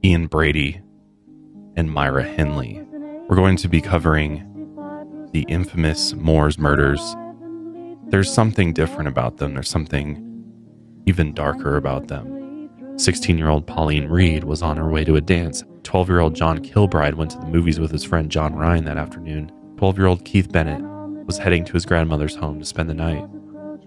Ian Brady and Myra Henley. We're going to be covering the infamous Moors murders. There's something different about them. There's something even darker about them. 16-year-old Pauline Reade was on her way to a dance. 12-year-old John Kilbride went to the movies with his friend John Ryan that afternoon. 12-year-old Keith Bennett was heading to his grandmother's home to spend the night.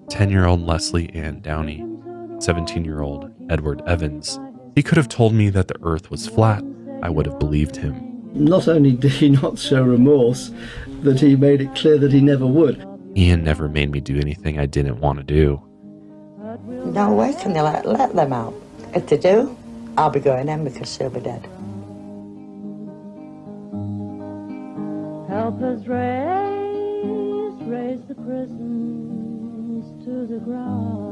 10-year-old Lesley Ann Downey. 17-year-old Edward Evans. He could have told me that the earth was flat. I would have believed him. Not only did he not show remorse, that he made it clear that he never would. Ian never made me do anything I didn't want to do. No way can they let them out. If they do, I'll be going in because she'll be dead. Help us raise the prisons to the ground.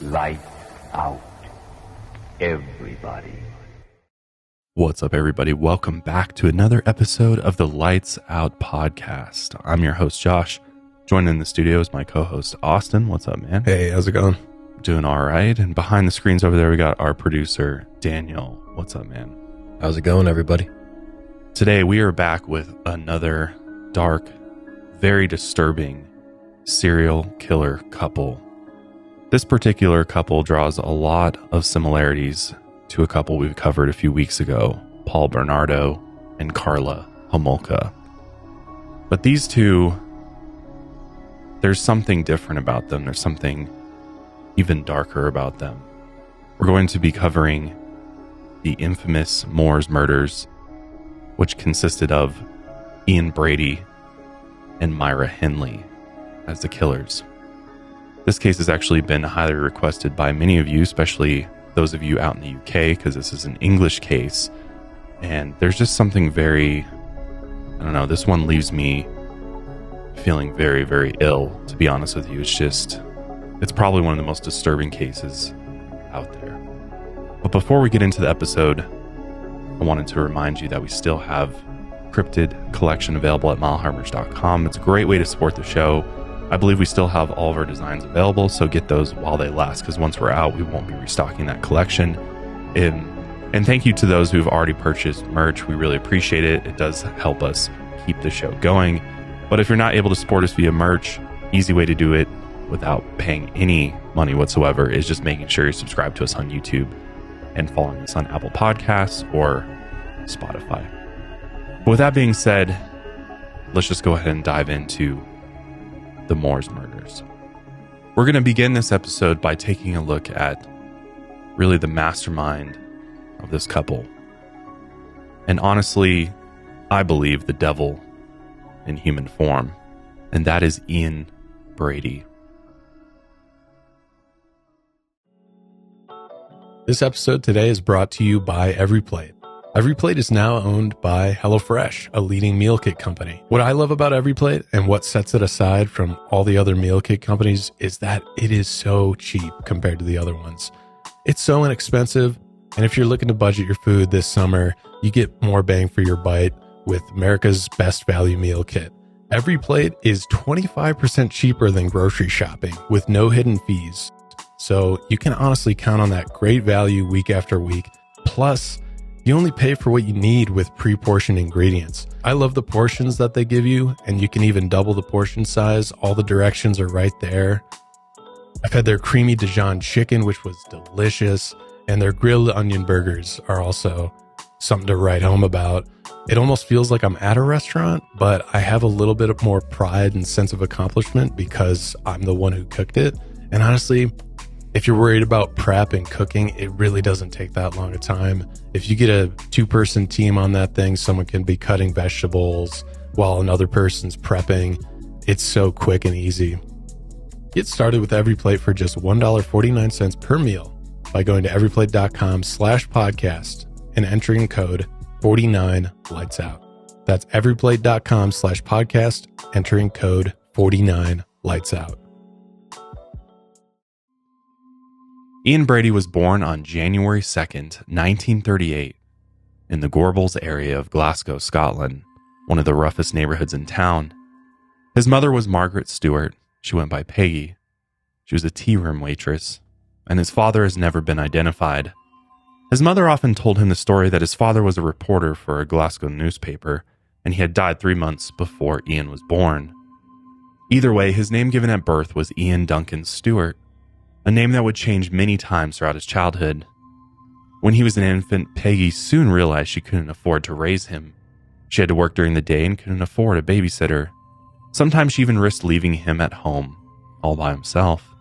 Light out, everybody. What's up, everybody? Welcome back to another episode of the Lights Out podcast. I'm your host, Josh. Joining in the studio is my co-host, Austin. What's up, man? Hey, how's it going? Doing all right. And behind the screens over there, we got our producer, Daniel. What's up, man? How's it going, everybody? Today, we are back with another dark, very disturbing serial killer couple. This particular couple draws a lot of similarities to a couple we've covered a few weeks ago, Paul Bernardo and Karla Homolka. But these two, there's something different about them. There's something even darker about them. We're going to be covering the infamous Moors murders, which consisted of Ian Brady and Myra Henley as the killers. This case has actually been highly requested by many of you, especially those of you out in the UK, because this is an English case. And there's just something very, I don't know, this one leaves me feeling very, very ill, to be honest with you. It's probably one of the most disturbing cases out there. But before we get into the episode, I wanted to remind you that we still have cryptid collection available at mileharmers.com. It's a great way to support the show. I believe we still have all of our designs available, so get those while they last, because once we're out, we won't be restocking that collection. And thank you to those who've already purchased merch. We really appreciate it. It does help us keep the show going. But if you're not able to support us via merch, easy way to do it without paying any money whatsoever is just making sure you subscribe to us on YouTube and following us on Apple Podcasts or Spotify. But with that being said, let's just go ahead and dive into the Moors murders. We're going to begin this episode by taking a look at really the mastermind of this couple. And honestly, I believe the devil in human form, and that is Ian Brady. This episode today is brought to you by EveryPlate. EveryPlate is now owned by HelloFresh, a leading meal kit company. What I love about EveryPlate and what sets it aside from all the other meal kit companies is that it is so cheap compared to the other ones. It's so inexpensive, and if you're looking to budget your food this summer, you get more bang for your bite with America's best value meal kit. EveryPlate is 25% cheaper than grocery shopping with no hidden fees. So you can honestly count on that great value week after week. Plus, you only pay for what you need with pre-portioned ingredients. I love the portions that they give you, and you can even double the portion size. All the directions are right there. I've had their creamy Dijon chicken, which was delicious, and their grilled onion burgers are also something to write home about. It almost feels like I'm at a restaurant, but I have a little bit of more pride and sense of accomplishment because I'm the one who cooked it. And honestly, if you're worried about prep and cooking, it really doesn't take that long a time. If you get a 2-person team on that thing, someone can be cutting vegetables while another person's prepping. It's so quick and easy. Get started with EveryPlate for just $1.49 per meal by going to everyplate.com/podcast and entering code 49lightsout. That's everyplate.com/podcast, entering code 49lightsout. Ian Brady was born on January 2nd, 1938, in the Gorbals area of Glasgow, Scotland. one of the roughest neighborhoods in town. His mother was Margaret Stewart. She went by Peggy. She was a tea room waitress, and his father has never been identified. His mother often told him the story that his father was a reporter for a Glasgow newspaper, and he had died 3 months before Ian was born. Either way, his name given at birth was Ian Duncan Stewart, a name that would change many times throughout his childhood. When he was an infant, Peggy soon realized she couldn't afford to raise him. She had to work during the day and couldn't afford a babysitter. Sometimes she even risked leaving him at home, all by himself.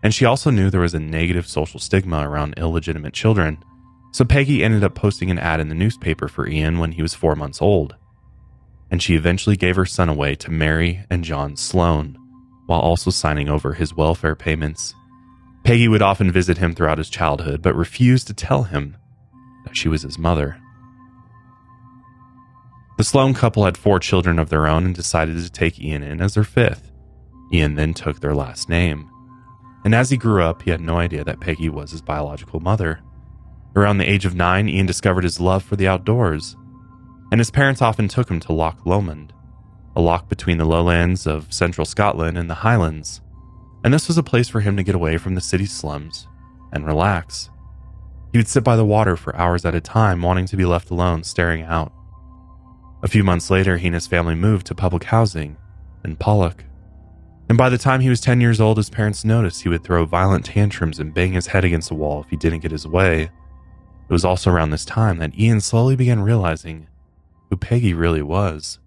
And she also knew there was a negative social stigma around illegitimate children, so Peggy ended up posting an ad in the newspaper for Ian when he was 4 months old. And she eventually gave her son away to Mary and John Sloan, while also signing over his welfare payments. Peggy would often visit him throughout his childhood, but refused to tell him that she was his mother. The Sloan couple had 4 children of their own and decided to take Ian in as their 5th. Ian then took their last name. And as he grew up, he had no idea that Peggy was his biological mother. Around the age of 9, Ian discovered his love for the outdoors, and his parents often took him to Loch Lomond, a loch between the lowlands of central Scotland and the Highlands, and this was a place for him to get away from the city slums and relax. He would sit by the water for hours at a time, wanting to be left alone staring out. A few months later, he and his family moved to public housing in Pollock, and by the time he was 10 years old, his parents noticed he would throw violent tantrums and bang his head against the wall if he didn't get his way. It was also around this time that Ian slowly began realizing who Peggy really was.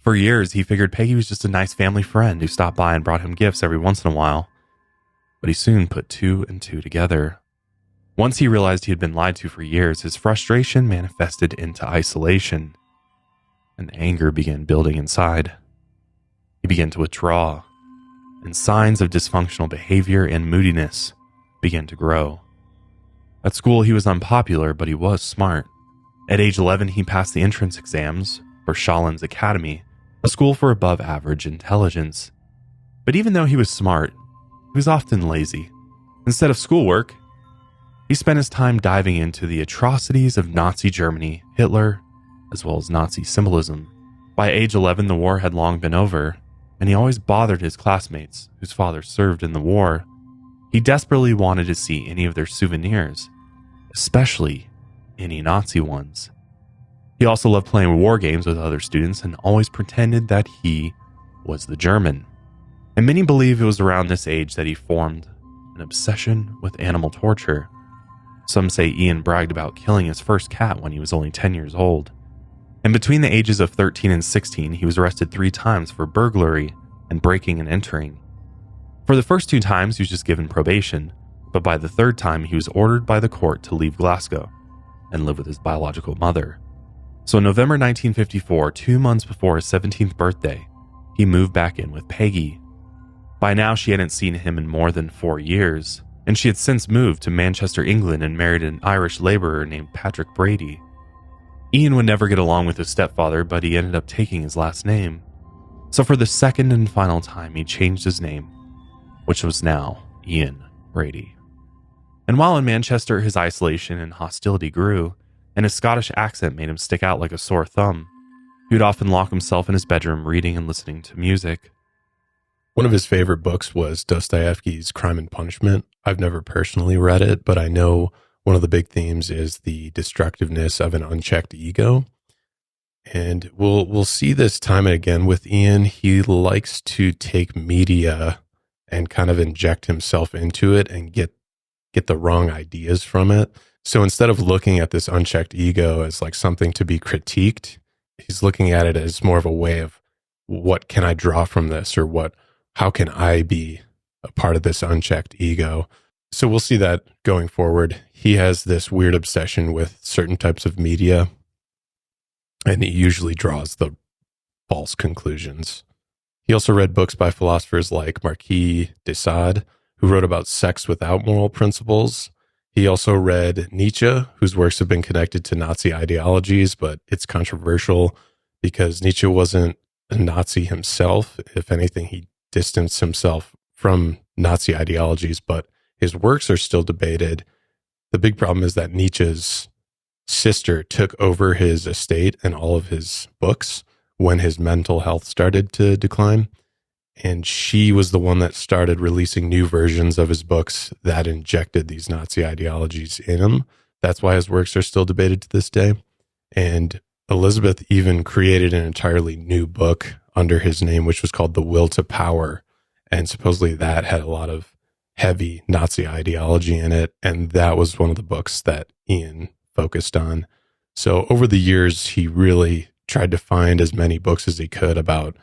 For years, he figured Peggy was just a nice family friend who stopped by and brought him gifts every once in a while. But he soon put 2 and 2 together. Once he realized he had been lied to for years, his frustration manifested into isolation, and anger began building inside. He began to withdraw, and signs of dysfunctional behavior and moodiness began to grow. At school, he was unpopular, but he was smart. At age 11, he passed the entrance exams for Shawlands Academy, a school for above-average intelligence. But even though he was smart, he was often lazy. Instead of schoolwork, he spent his time diving into the atrocities of Nazi Germany, Hitler, as well as Nazi symbolism. By age 11, the war had long been over, and he always bothered his classmates whose fathers served in the war. He desperately wanted to see any of their souvenirs, especially any Nazi ones. He also loved playing war games with other students and always pretended that he was the German. And many believe it was around this age that he formed an obsession with animal torture. Some say Ian bragged about killing his first cat when he was only 10 years old. And between the ages of 13 and 16, he was arrested 3 times for burglary and breaking and entering. For the first 2 times, he was just given probation, but by the 3rd time, he was ordered by the court to leave Glasgow and live with his biological mother. So in November 1954, 2 months before his 17th birthday, he moved back in with Peggy. By now, she hadn't seen him in more than 4 years, and she had since moved to Manchester, England, and married an Irish laborer named Patrick Brady. Ian would never get along with his stepfather, but he ended up taking his last name. So for the second and final time, he changed his name, which was now Ian Brady. And while in Manchester, his isolation and hostility grew, and his Scottish accent made him stick out like a sore thumb. He would often lock himself in his bedroom reading and listening to music. One of his favorite books was Dostoevsky's Crime and Punishment. I've never personally read it, but I know one of the big themes is the destructiveness of an unchecked ego. And we'll see this time and again with Ian. He likes to take media and kind of inject himself into it and get the wrong ideas from it. So instead of looking at this unchecked ego as like something to be critiqued, he's looking at it as more of a way of what can I draw from this, or how can I be a part of this unchecked ego? So we'll see that going forward. He has this weird obsession with certain types of media, and he usually draws the false conclusions. He also read books by philosophers like Marquis de Sade, who wrote about sex without moral principles. He also read Nietzsche, whose works have been connected to Nazi ideologies, but it's controversial because Nietzsche wasn't a Nazi himself. If anything, he distanced himself from Nazi ideologies, but his works are still debated. The big problem is that Nietzsche's sister took over his estate and all of his books, when his mental health started to decline. And she was the one that started releasing new versions of his books that injected these Nazi ideologies in him. That's why his works are still debated to this day. And Elizabeth even created an entirely new book under his name, which was called The Will to Power. And supposedly that had a lot of heavy Nazi ideology in it. And that was one of the books that Ian focused on. So over the years, he really tried to find as many books as he could about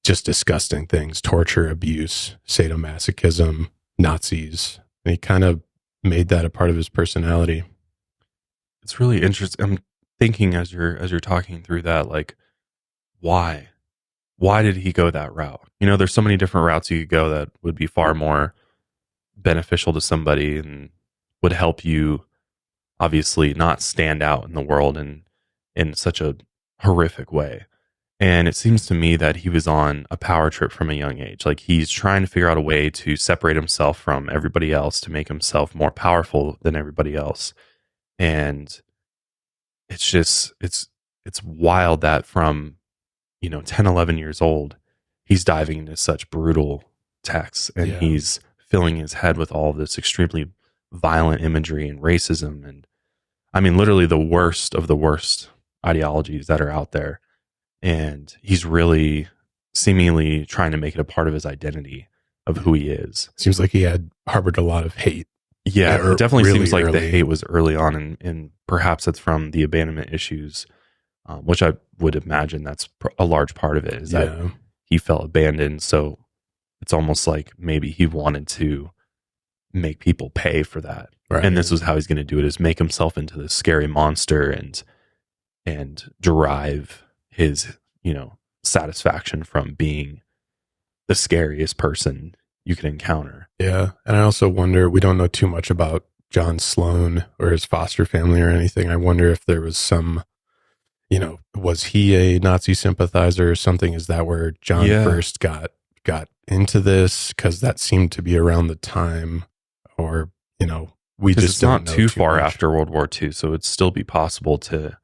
just disgusting things: torture, abuse, sadomasochism, Nazis. And he kind of made that a part of his personality. It's really interesting. I'm thinking as you're talking through that, like, why did he go that route? You know, there's so many different routes you could go that would be far more beneficial to somebody and would help you obviously not stand out in the world in such a horrific way. And it seems to me that he was on a power trip from a young age. Like, he's trying to figure out a way to separate himself from everybody else, to make himself more powerful than everybody else. And it's just, it's wild that from, 10, 11 years old, he's diving into such brutal texts, and he's filling his head with all of this extremely violent imagery and racism. And I mean, literally the worst of the worst ideologies that are out there. And he's really seemingly trying to make it a part of his identity of who he is. Seems like he had harbored a lot of hate. Yeah, it definitely really seems like early. the hate was early on, and perhaps it's from the abandonment issues, which I would imagine that's a large part of it, is that he felt abandoned. So it's almost like maybe he wanted to make people pay for that. Right. And this was how he's going to do it, is make himself into this scary monster and derive his, satisfaction from being the scariest person you can encounter. Yeah. And I also wonder, we don't know too much about John Sloan or his foster family or anything. I wonder if there was some, was he a Nazi sympathizer or something? Is that where John first got into this? Because that seemed to be around the time, or, we just it's not don't know too far much. after World War II. So it'd still be possible to,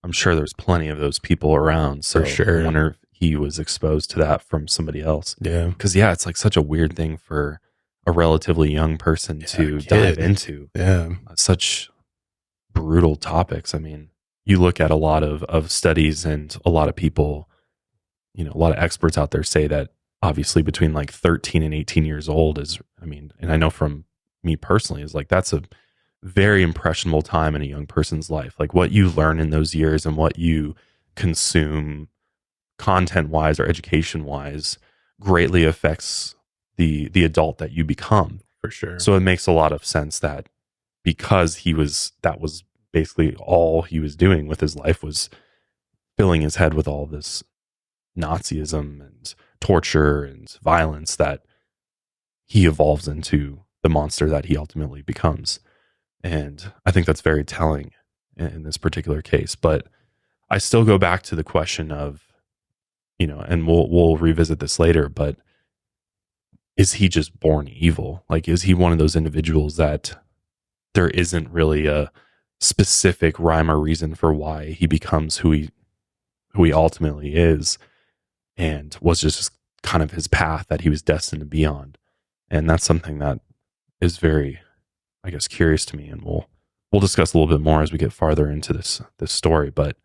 I'm sure there's plenty of those people around. So For sure. I wonder if he was exposed to that from somebody else. Yeah. Because, it's like such a weird thing for a relatively young person to dive into. Yeah. Such brutal topics. I mean, you look at a lot of studies, and a lot of people, a lot of experts out there say that obviously between like 13 and 18 years old is, and I know from me personally, is like, that's a very impressionable time in a young person's life. Like, what you learn in those years and what you consume content wise or education wise greatly affects the adult that you become. For sure. So it makes a lot of sense that because that was basically all he was doing with his life, was filling his head with all this Nazism and torture and violence, that he evolves into the monster that he ultimately becomes. And I think that's very telling in this particular case. But I still go back to the question of, and we'll revisit this later, but is he just born evil? Like, is he one of those individuals that there isn't really a specific rhyme or reason for why he becomes who he ultimately is, and was just kind of his path that he was destined to be on? And that's something that is very, I guess, curious to me, and we'll discuss a little bit more as we get farther into this story, but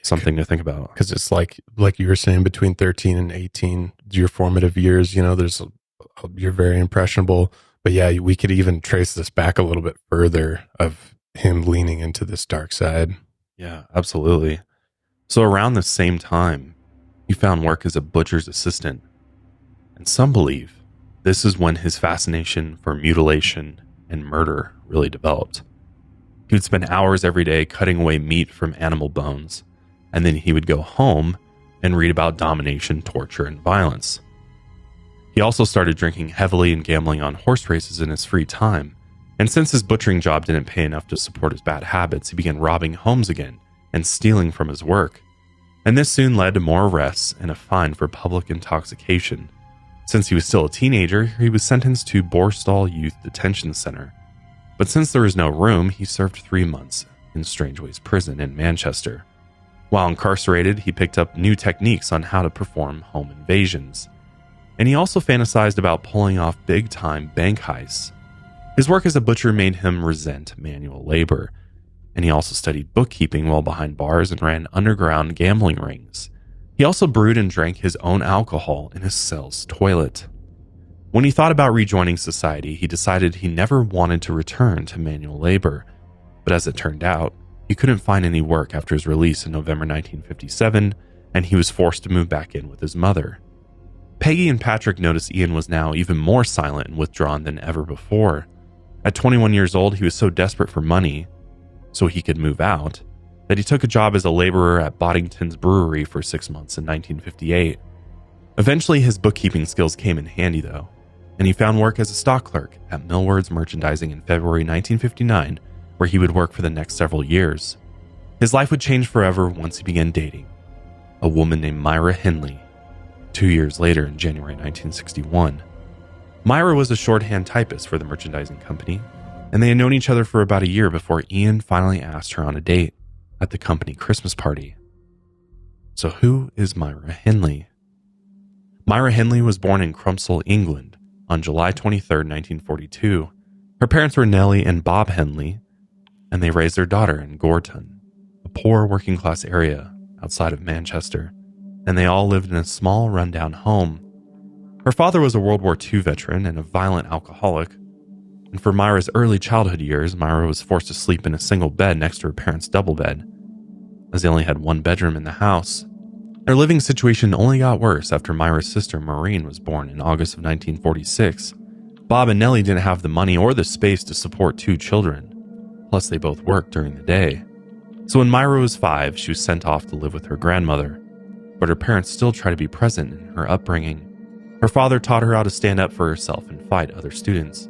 something to think about. Because it's like you were saying, between 13 and 18, your formative years, you're very impressionable. But yeah, we could even trace this back a little bit further of him leaning into this dark side. Yeah, absolutely. So around the same time, he found work as a butcher's assistant. And some believe this is when his fascination for mutilation and murder really developed. He would spend hours every day cutting away meat from animal bones, and then he would go home and read about domination, torture, and violence. He also started drinking heavily and gambling on horse races in his free time, and since his butchering job didn't pay enough to support his bad habits, he began robbing homes again and stealing from his work. And this soon led to more arrests and a fine for public intoxication. Since he was still a teenager, he was sentenced to Borstal Youth Detention Center. But since there was no room, he served 3 months in Strangeways Prison in Manchester. While incarcerated, he picked up new techniques on how to perform home invasions. And he also fantasized about pulling off big-time bank heists. His work as a butcher made him resent manual labor, and he also studied bookkeeping while behind bars and ran underground gambling rings. He also brewed and drank his own alcohol in his cell's toilet. When he thought about rejoining society, he decided he never wanted to return to manual labor. But as it turned out, he couldn't find any work after his release in November 1957, and he was forced to move back in with his mother. Peggy and Patrick noticed Ian was now even more silent and withdrawn than ever before. At 21 years old, he was so desperate for money, so he could move out, that he took a job as a laborer at Boddington's brewery for 6 months in 1958. Eventually, his bookkeeping skills came in handy, though, and he found work as a stock clerk at Millward's Merchandising in February 1959, where he would work for the next several years. His life would change forever once he began dating a woman named Myra Henley, 2 years later in January 1961. Myra was a shorthand typist for the merchandising company, and they had known each other for about a year before Ian finally asked her on a date at the company Christmas party. So who is Myra Henley? Myra Henley was born in Crumpsall, England on July 23, 1942. Her parents were Nellie and Bob Henley, and they raised their daughter in Gorton, a poor working-class area outside of Manchester, and they all lived in a small, rundown home. Her father was a World War II veteran and a violent alcoholic, and for Myra's early childhood years, Myra was forced to sleep in a single bed next to her parents' double bed, as they only had one bedroom in the house. Their living situation only got worse after Myra's sister Maureen was born in August of 1946. Bob and Nellie didn't have the money or the space to support 2 children. Plus, they both worked during the day. So when Myra was 5, she was sent off to live with her grandmother. But her parents still tried to be present in her upbringing. Her father taught her how to stand up for herself and fight other students.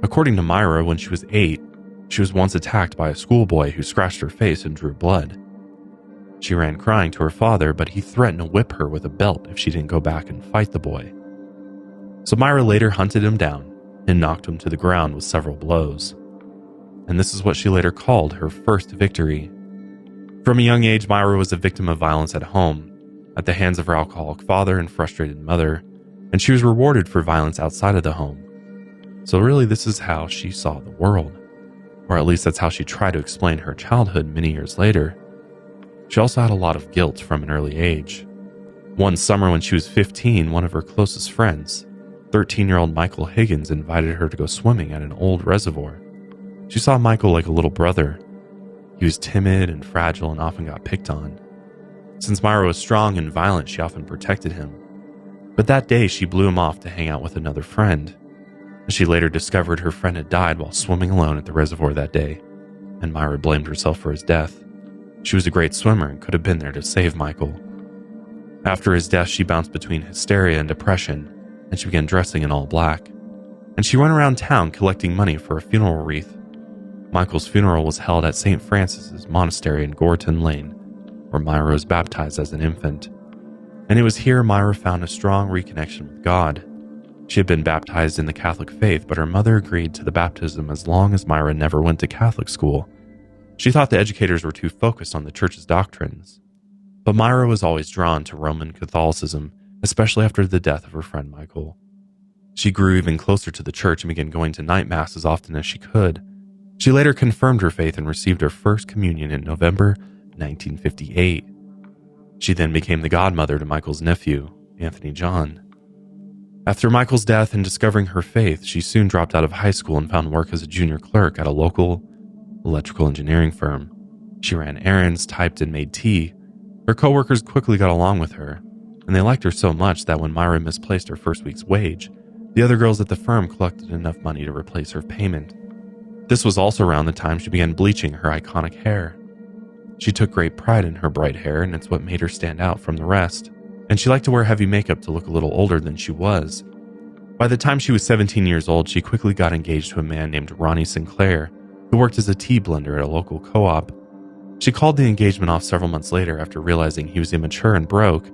According to Myra, when she was 8, she was once attacked by a schoolboy who scratched her face and drew blood. She ran crying to her father, but he threatened to whip her with a belt if she didn't go back and fight the boy. So Myra later hunted him down and knocked him to the ground with several blows. And this is what she later called her first victory. From a young age, Myra was a victim of violence at home, at the hands of her alcoholic father and frustrated mother, and she was rewarded for violence outside of the home. So really, this is how she saw the world, or at least that's how she tried to explain her childhood many years later. She also had a lot of guilt from an early age. One summer when she was 15, one of her closest friends, 13-year-old Michael Higgins, invited her to go swimming at an old reservoir. She saw Michael like a little brother. He was timid and fragile and often got picked on. Since Myra was strong and violent, she often protected him. But that day, she blew him off to hang out with another friend. She later discovered her friend had died while swimming alone at the reservoir that day, and Myra blamed herself for his death. She was a great swimmer and could have been there to save Michael. After his death, she bounced between hysteria and depression, and she began dressing in all black. And she went around town collecting money for a funeral wreath. Michael's funeral was held at St. Francis's Monastery in Gorton Lane, where Myra was baptized as an infant. And it was here Myra found a strong reconnection with God. She had been baptized in the Catholic faith, but her mother agreed to the baptism as long as Myra never went to Catholic school. She thought the educators were too focused on the church's doctrines. But Myra was always drawn to Roman Catholicism, especially after the death of her friend Michael. She grew even closer to the church and began going to night mass as often as she could. She later confirmed her faith and received her first communion in November 1958. She then became the godmother to Michael's nephew, Anthony John. After Michael's death and discovering her faith, she soon dropped out of high school and found work as a junior clerk at a local electrical engineering firm. She ran errands, typed, and made tea. Her coworkers quickly got along with her, and they liked her so much that when Myra misplaced her first week's wage, the other girls at the firm collected enough money to replace her payment. This was also around the time she began bleaching her iconic hair. She took great pride in her bright hair, and it's what made her stand out from the rest. And she liked to wear heavy makeup to look a little older than she was. By the time she was 17 years old, she quickly got engaged to a man named Ronnie Sinclair, who worked as a tea blender at a local co-op. She called the engagement off several months later after realizing he was immature and broke.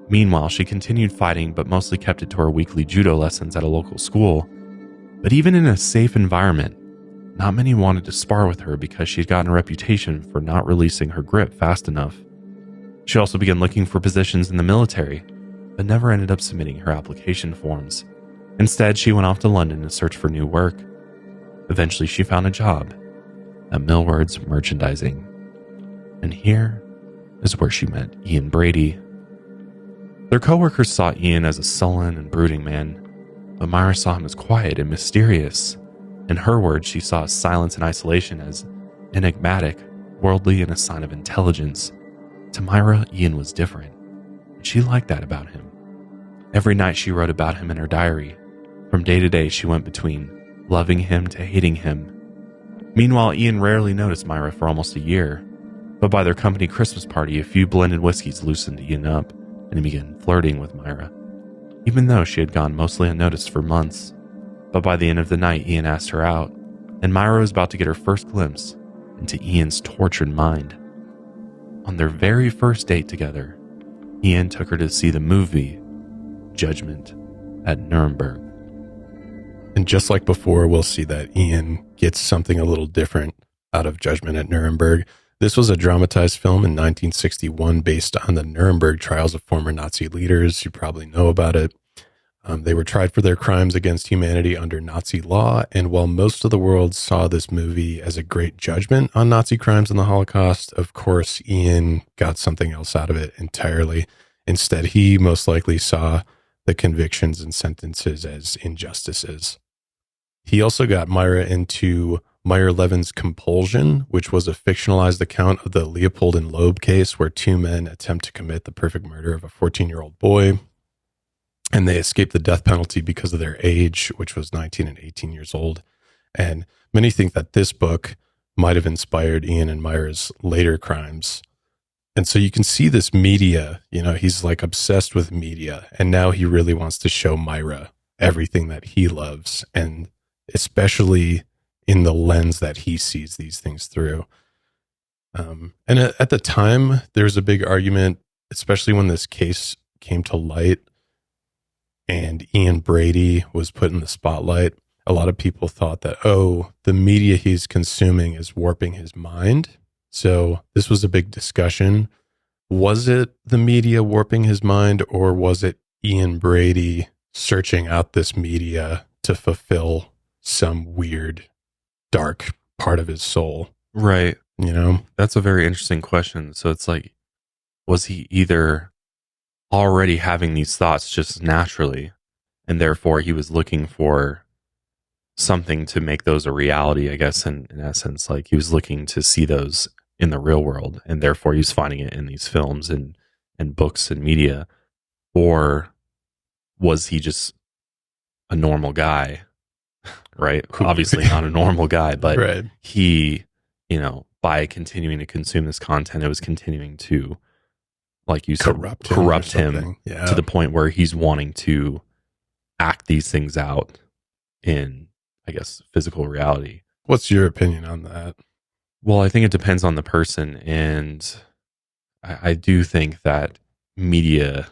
Meanwhile, she continued fighting, but mostly kept it to her weekly judo lessons at a local school. But even in a safe environment, not many wanted to spar with her because she had gotten a reputation for not releasing her grip fast enough. She also began looking for positions in the military, but never ended up submitting her application forms. Instead, she went off to London to search for new work. Eventually, she found a job at Millward's Merchandising. And here is where she met Ian Brady. Their co-workers saw Ian as a sullen and brooding man, but Myra saw him as quiet and mysterious. In her words, she saw his silence and isolation as enigmatic, worldly, and a sign of intelligence. To Myra, Ian was different, and she liked that about him. Every night she wrote about him in her diary. From day to day, she went between loving him to hating him. Meanwhile, Ian rarely noticed Myra for almost a year, but by their company Christmas party, a few blended whiskeys loosened Ian up, and he began flirting with Myra, even though she had gone mostly unnoticed for months. But by the end of the night, Ian asked her out, and Myra was about to get her first glimpse into Ian's tortured mind. On their very first date together, Ian took her to see the movie Judgment at Nuremberg. And just like before, we'll see that Ian gets something a little different out of Judgment at Nuremberg. This was a dramatized film in 1961 based on the Nuremberg trials of former Nazi leaders. You probably know about it. They were tried for their crimes against humanity under Nazi law. And while most of the world saw this movie as a great judgment on Nazi crimes in the Holocaust, of course, Ian got something else out of it entirely. Instead, he most likely saw the convictions and sentences as injustices. He also got Myra into Meyer Levin's Compulsion, which was a fictionalized account of the Leopold and Loeb case where two men attempt to commit the perfect murder of a 14-year-old boy, and they escape the death penalty because of their age, which was 19 and 18 years old. And many think that this book might have inspired Ian and Myra's later crimes. And so you can see this media, he's like obsessed with media, and now he really wants to show Myra everything that he loves, and especially in the lens that he sees these things through. And at the time, there was a big argument, especially when this case came to light and Ian Brady was put in the spotlight. A lot of people thought that, the media he's consuming is warping his mind. So this was a big discussion. Was it the media warping his mind, or was it Ian Brady searching out this media to fulfill some weird, dark part of his soul? Right. That's a very interesting question. So it's like, was he either already having these thoughts just naturally, and therefore he was looking for something to make those a reality, I guess, in essence, like he was looking to see those in the real world, and therefore he's finding it in these films and books and media? Or was he just a normal guy? Right. Obviously not a normal guy, but right. He, by continuing to consume this content, it was continuing to, like you said, corrupt him to the point where he's wanting to act these things out in, I guess, physical reality. What's your opinion on that? Well, I think it depends on the person. And I do think that media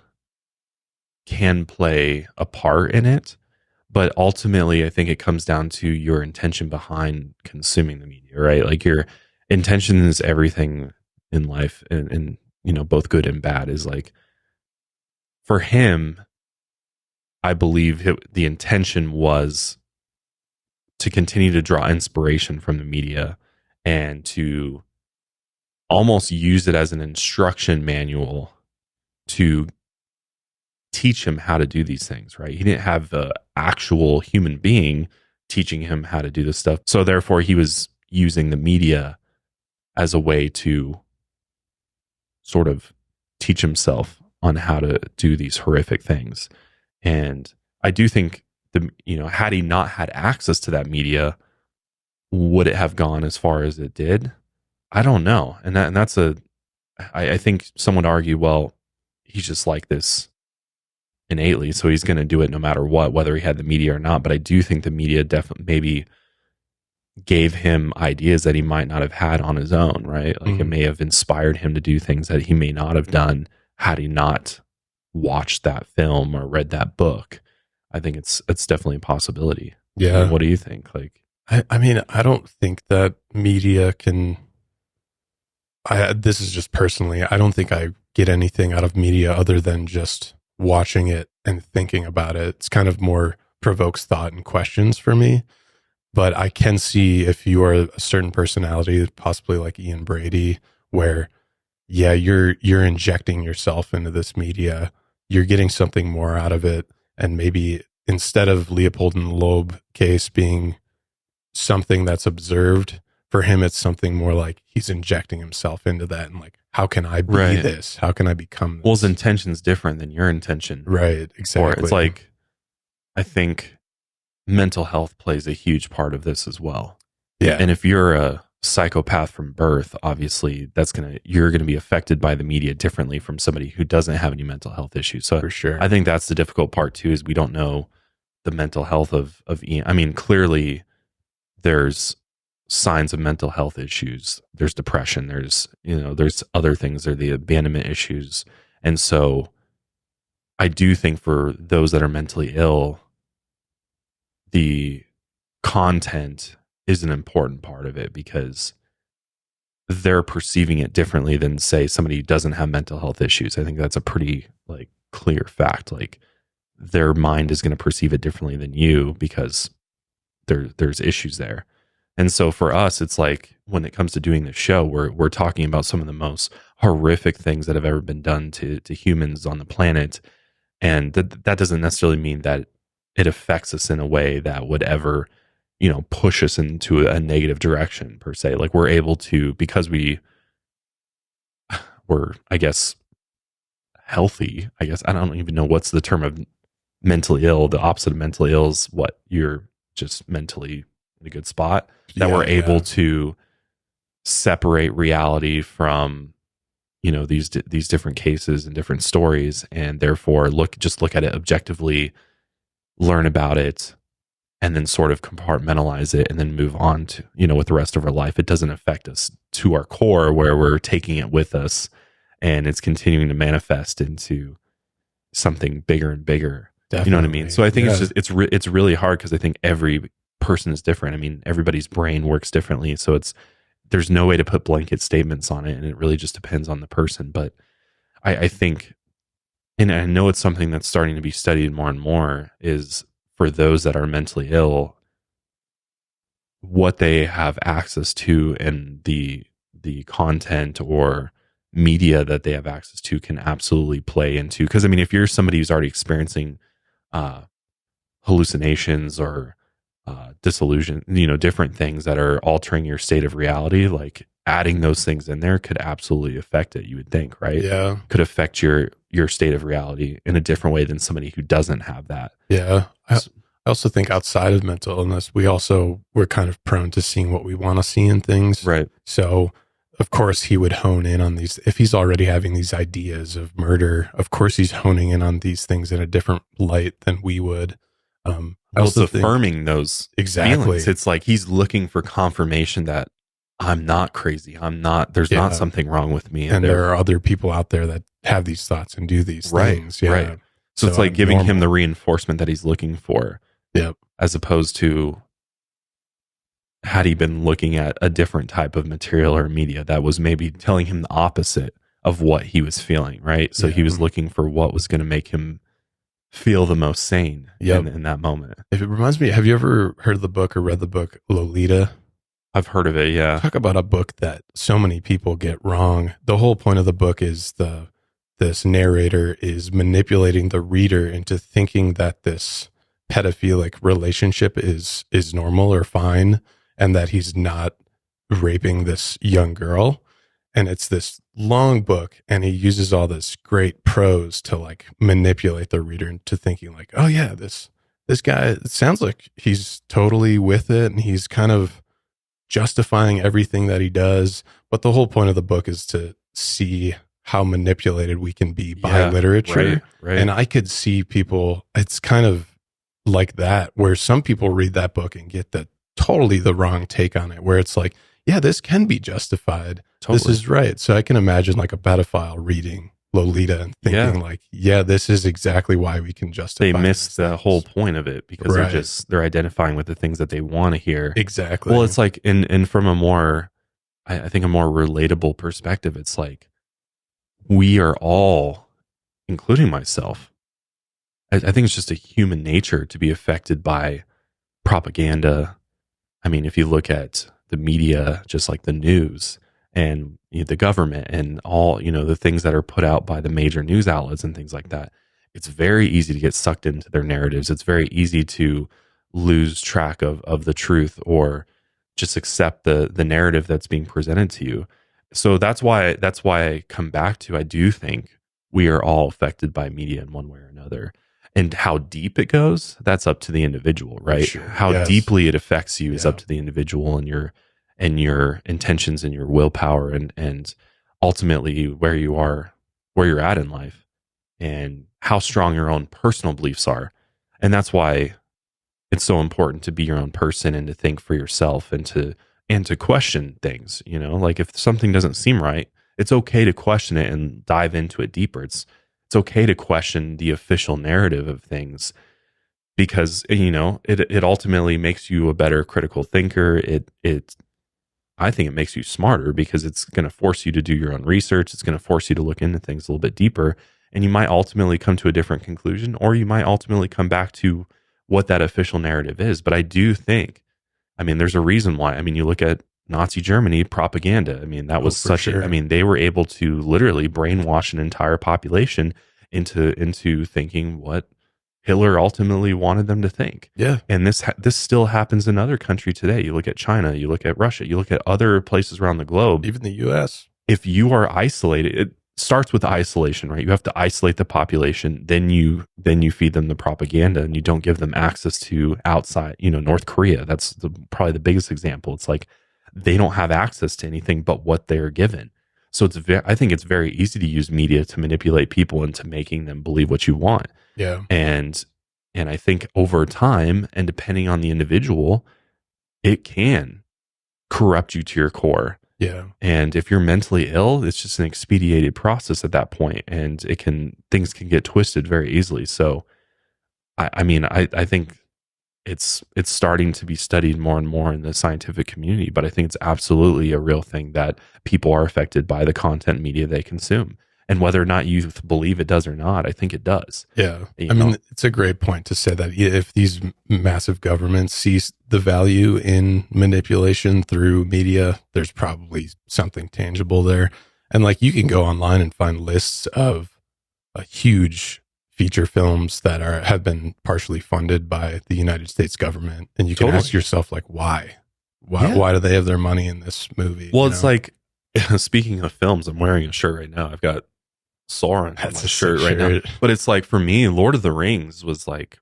can play a part in it. But ultimately, I think it comes down to your intention behind consuming the media, right? Like your intention is everything in life, and both good and bad. Is like, for him, I believe the intention was to continue to draw inspiration from the media and to almost use it as an instruction manual to teach him how to do these things, right? He didn't have the actual human being teaching him how to do this stuff. So therefore he was using the media as a way to sort of teach himself on how to do these horrific things. And I do think had he not had access to that media, would it have gone as far as it did? I don't know. And that's I think someone would argue, well, he's just like this innately, so he's going to do it no matter what, whether he had the media or not. But I do think the media definitely maybe gave him ideas that he might not have had on his own, right? Like it may have inspired him to do things that he may not have done had he not watched that film or read that book. I think it's definitely a possibility. Yeah. I mean, what do you think? Like, I mean, I don't think that media can. This is just personally. I don't think I get anything out of media other than just watching it and thinking about it. It's kind of more provokes thought and questions for me. But I can see if you are a certain personality, possibly like Ian Brady, where you're injecting yourself into this media, you're getting something more out of it, and maybe instead of Leopold and Loeb case being something that's observed, for him it's something more like he's injecting himself into that, and like, how can I be this? How can I become this? Well, his intention's different than your intention. Right, exactly. Or it's like, I think mental health plays a huge part of this as well. Yeah. And if you're a psychopath from birth, obviously you're gonna be affected by the media differently from somebody who doesn't have any mental health issues. So for sure, I think that's the difficult part too, is we don't know the mental health of Ian. I mean, clearly there's signs of mental health issues. There's depression. There's other things. There are the abandonment issues. And so I do think for those that are mentally ill, the content is an important part of it, because they're perceiving it differently than, say, somebody who doesn't have mental health issues. I think that's a pretty like clear fact. Like, their mind is going to perceive it differently than you, because there's issues there. And so for us, it's like, when it comes to doing the show, we're talking about some of the most horrific things that have ever been done to humans on the planet. And that doesn't necessarily mean that it affects us in a way that would ever, push us into a negative direction per se. Like, we're able to, because we're, I guess, healthy. I guess I don't even know what's the term of mentally ill. The opposite of mentally ill is what, you're just mentally in a good spot, that we're able to separate reality from, these different cases and different stories, and therefore look at it objectively, learn about it, and then sort of compartmentalize it, and then move on to, with the rest of our life. It doesn't affect us to our core, where we're taking it with us and it's continuing to manifest into something bigger and bigger. Definitely. You know what I mean? So I think it's really hard, because I think every person is different. I mean, everybody's brain works differently. So there's no way to put blanket statements on it, and it really just depends on the person. But I think, and I know it's something that's starting to be studied more and more, is for those that are mentally ill, what they have access to and the content or media that they have access to can absolutely play into. Because I mean, if you're somebody who's already experiencing hallucinations or disillusion, different things that are altering your state of reality, like adding those things in there could absolutely affect it, you would think, right? Yeah. Could affect your state of reality in a different way than somebody who doesn't have that. Yeah. I also think outside of mental illness, we're kind of prone to seeing what we want to see in things. Right. So of course he would hone in on these. If he's already having these ideas of murder, of course he's honing in on these things in a different light than we would. Also affirming those exactly feelings. It's like he's looking for confirmation that I'm not crazy. There's not something wrong with me. And there are other people out there that have these thoughts and do these things. Yeah. Right. So it's like giving him the reinforcement that he's looking for. Yep. As opposed to, had he been looking at a different type of material or media that was maybe telling him the opposite of what he was feeling, right? So he was looking for what was going to make him feel the most sane in that moment. If it reminds me, have you ever heard of the book or read the book Lolita? I've heard of it, yeah. Talk about a book that so many people get wrong. The whole point of the book is this narrator is manipulating the reader into thinking that this pedophilic relationship is normal or fine, and that he's not raping this young girl. And it's this long book, and he uses all this great prose to like manipulate the reader into thinking like, oh yeah, this guy, it sounds like he's totally with it, and he's kind of justifying everything that he does. But the whole point of the book is to see how manipulated we can be by literature. Right. And I could see people, it's kind of like that, where some people read that book and get totally the wrong take on it, where it's like, yeah, this can be justified. Totally. This is right. So I can imagine like a pedophile reading Lolita and thinking like, yeah, this is exactly why we can justify. They miss the whole point of it, because they're identifying with the things that they want to hear. Exactly. Well, it's like, and from a more, I think a more relatable perspective, it's like, we are all, including myself, I think it's just a human nature to be affected by propaganda. I mean, if you look at the media, just like the news and the government and all, the things that are put out by the major news outlets and things like that, it's very easy to get sucked into their narratives. It's very easy to lose track of the truth or just accept the narrative that's being presented to you. So that's why I come back to, I do think we are all affected by media in one way or another. And how deep it goes, that's up to the individual, right? Sure. How Yes. deeply it affects you is up to the individual and your intentions and your willpower and ultimately where you're at in life and how strong your own personal beliefs are. And that's why it's so important to be your own person and to think for yourself and to question things, like if something doesn't seem right, it's okay to question it and dive into it deeper. It's okay to question the official narrative of things because, it ultimately makes you a better critical thinker. I think it makes you smarter because it's going to force you to do your own research. It's going to force you to look into things a little bit deeper, and you might ultimately come to a different conclusion, or you might ultimately come back to what that official narrative is. But I do think, there's a reason why. You look at Nazi Germany propaganda. That was they were able to literally brainwash an entire population into thinking what Hitler ultimately wanted them to think. Yeah. And this still happens in other countries today. You look at China, you look at Russia, you look at other places around the globe. Even the US. If you are isolated, it starts with isolation, right? You have to isolate the population, then you feed them the propaganda and you don't give them access to outside, North Korea. That's probably the biggest example. It's like they don't have access to anything but what they're given. So I think it's very easy to use media to manipulate people into making them believe what you want. Yeah. And I think over time and depending on the individual, it can corrupt you to your core. Yeah. And if you're mentally ill, it's just an expedited process at that point, and things can get twisted very easily. So I think it's starting to be studied more and more in the scientific community, but I think it's absolutely a real thing that people are affected by the content media they consume. And whether or not you believe it does or not, I think it does. Yeah. It's a great point to say that if these massive governments see the value in manipulation through media, there's probably something tangible there. And like you can go online and find lists of a huge feature films that have been partially funded by the United States government, and you can ask yourself, like, why do they have their money in this movie? Well, it's like, speaking of films, I'm wearing a shirt right now. I've got Sauron on my shirt right now, but it's like, for me, Lord of the Rings was like,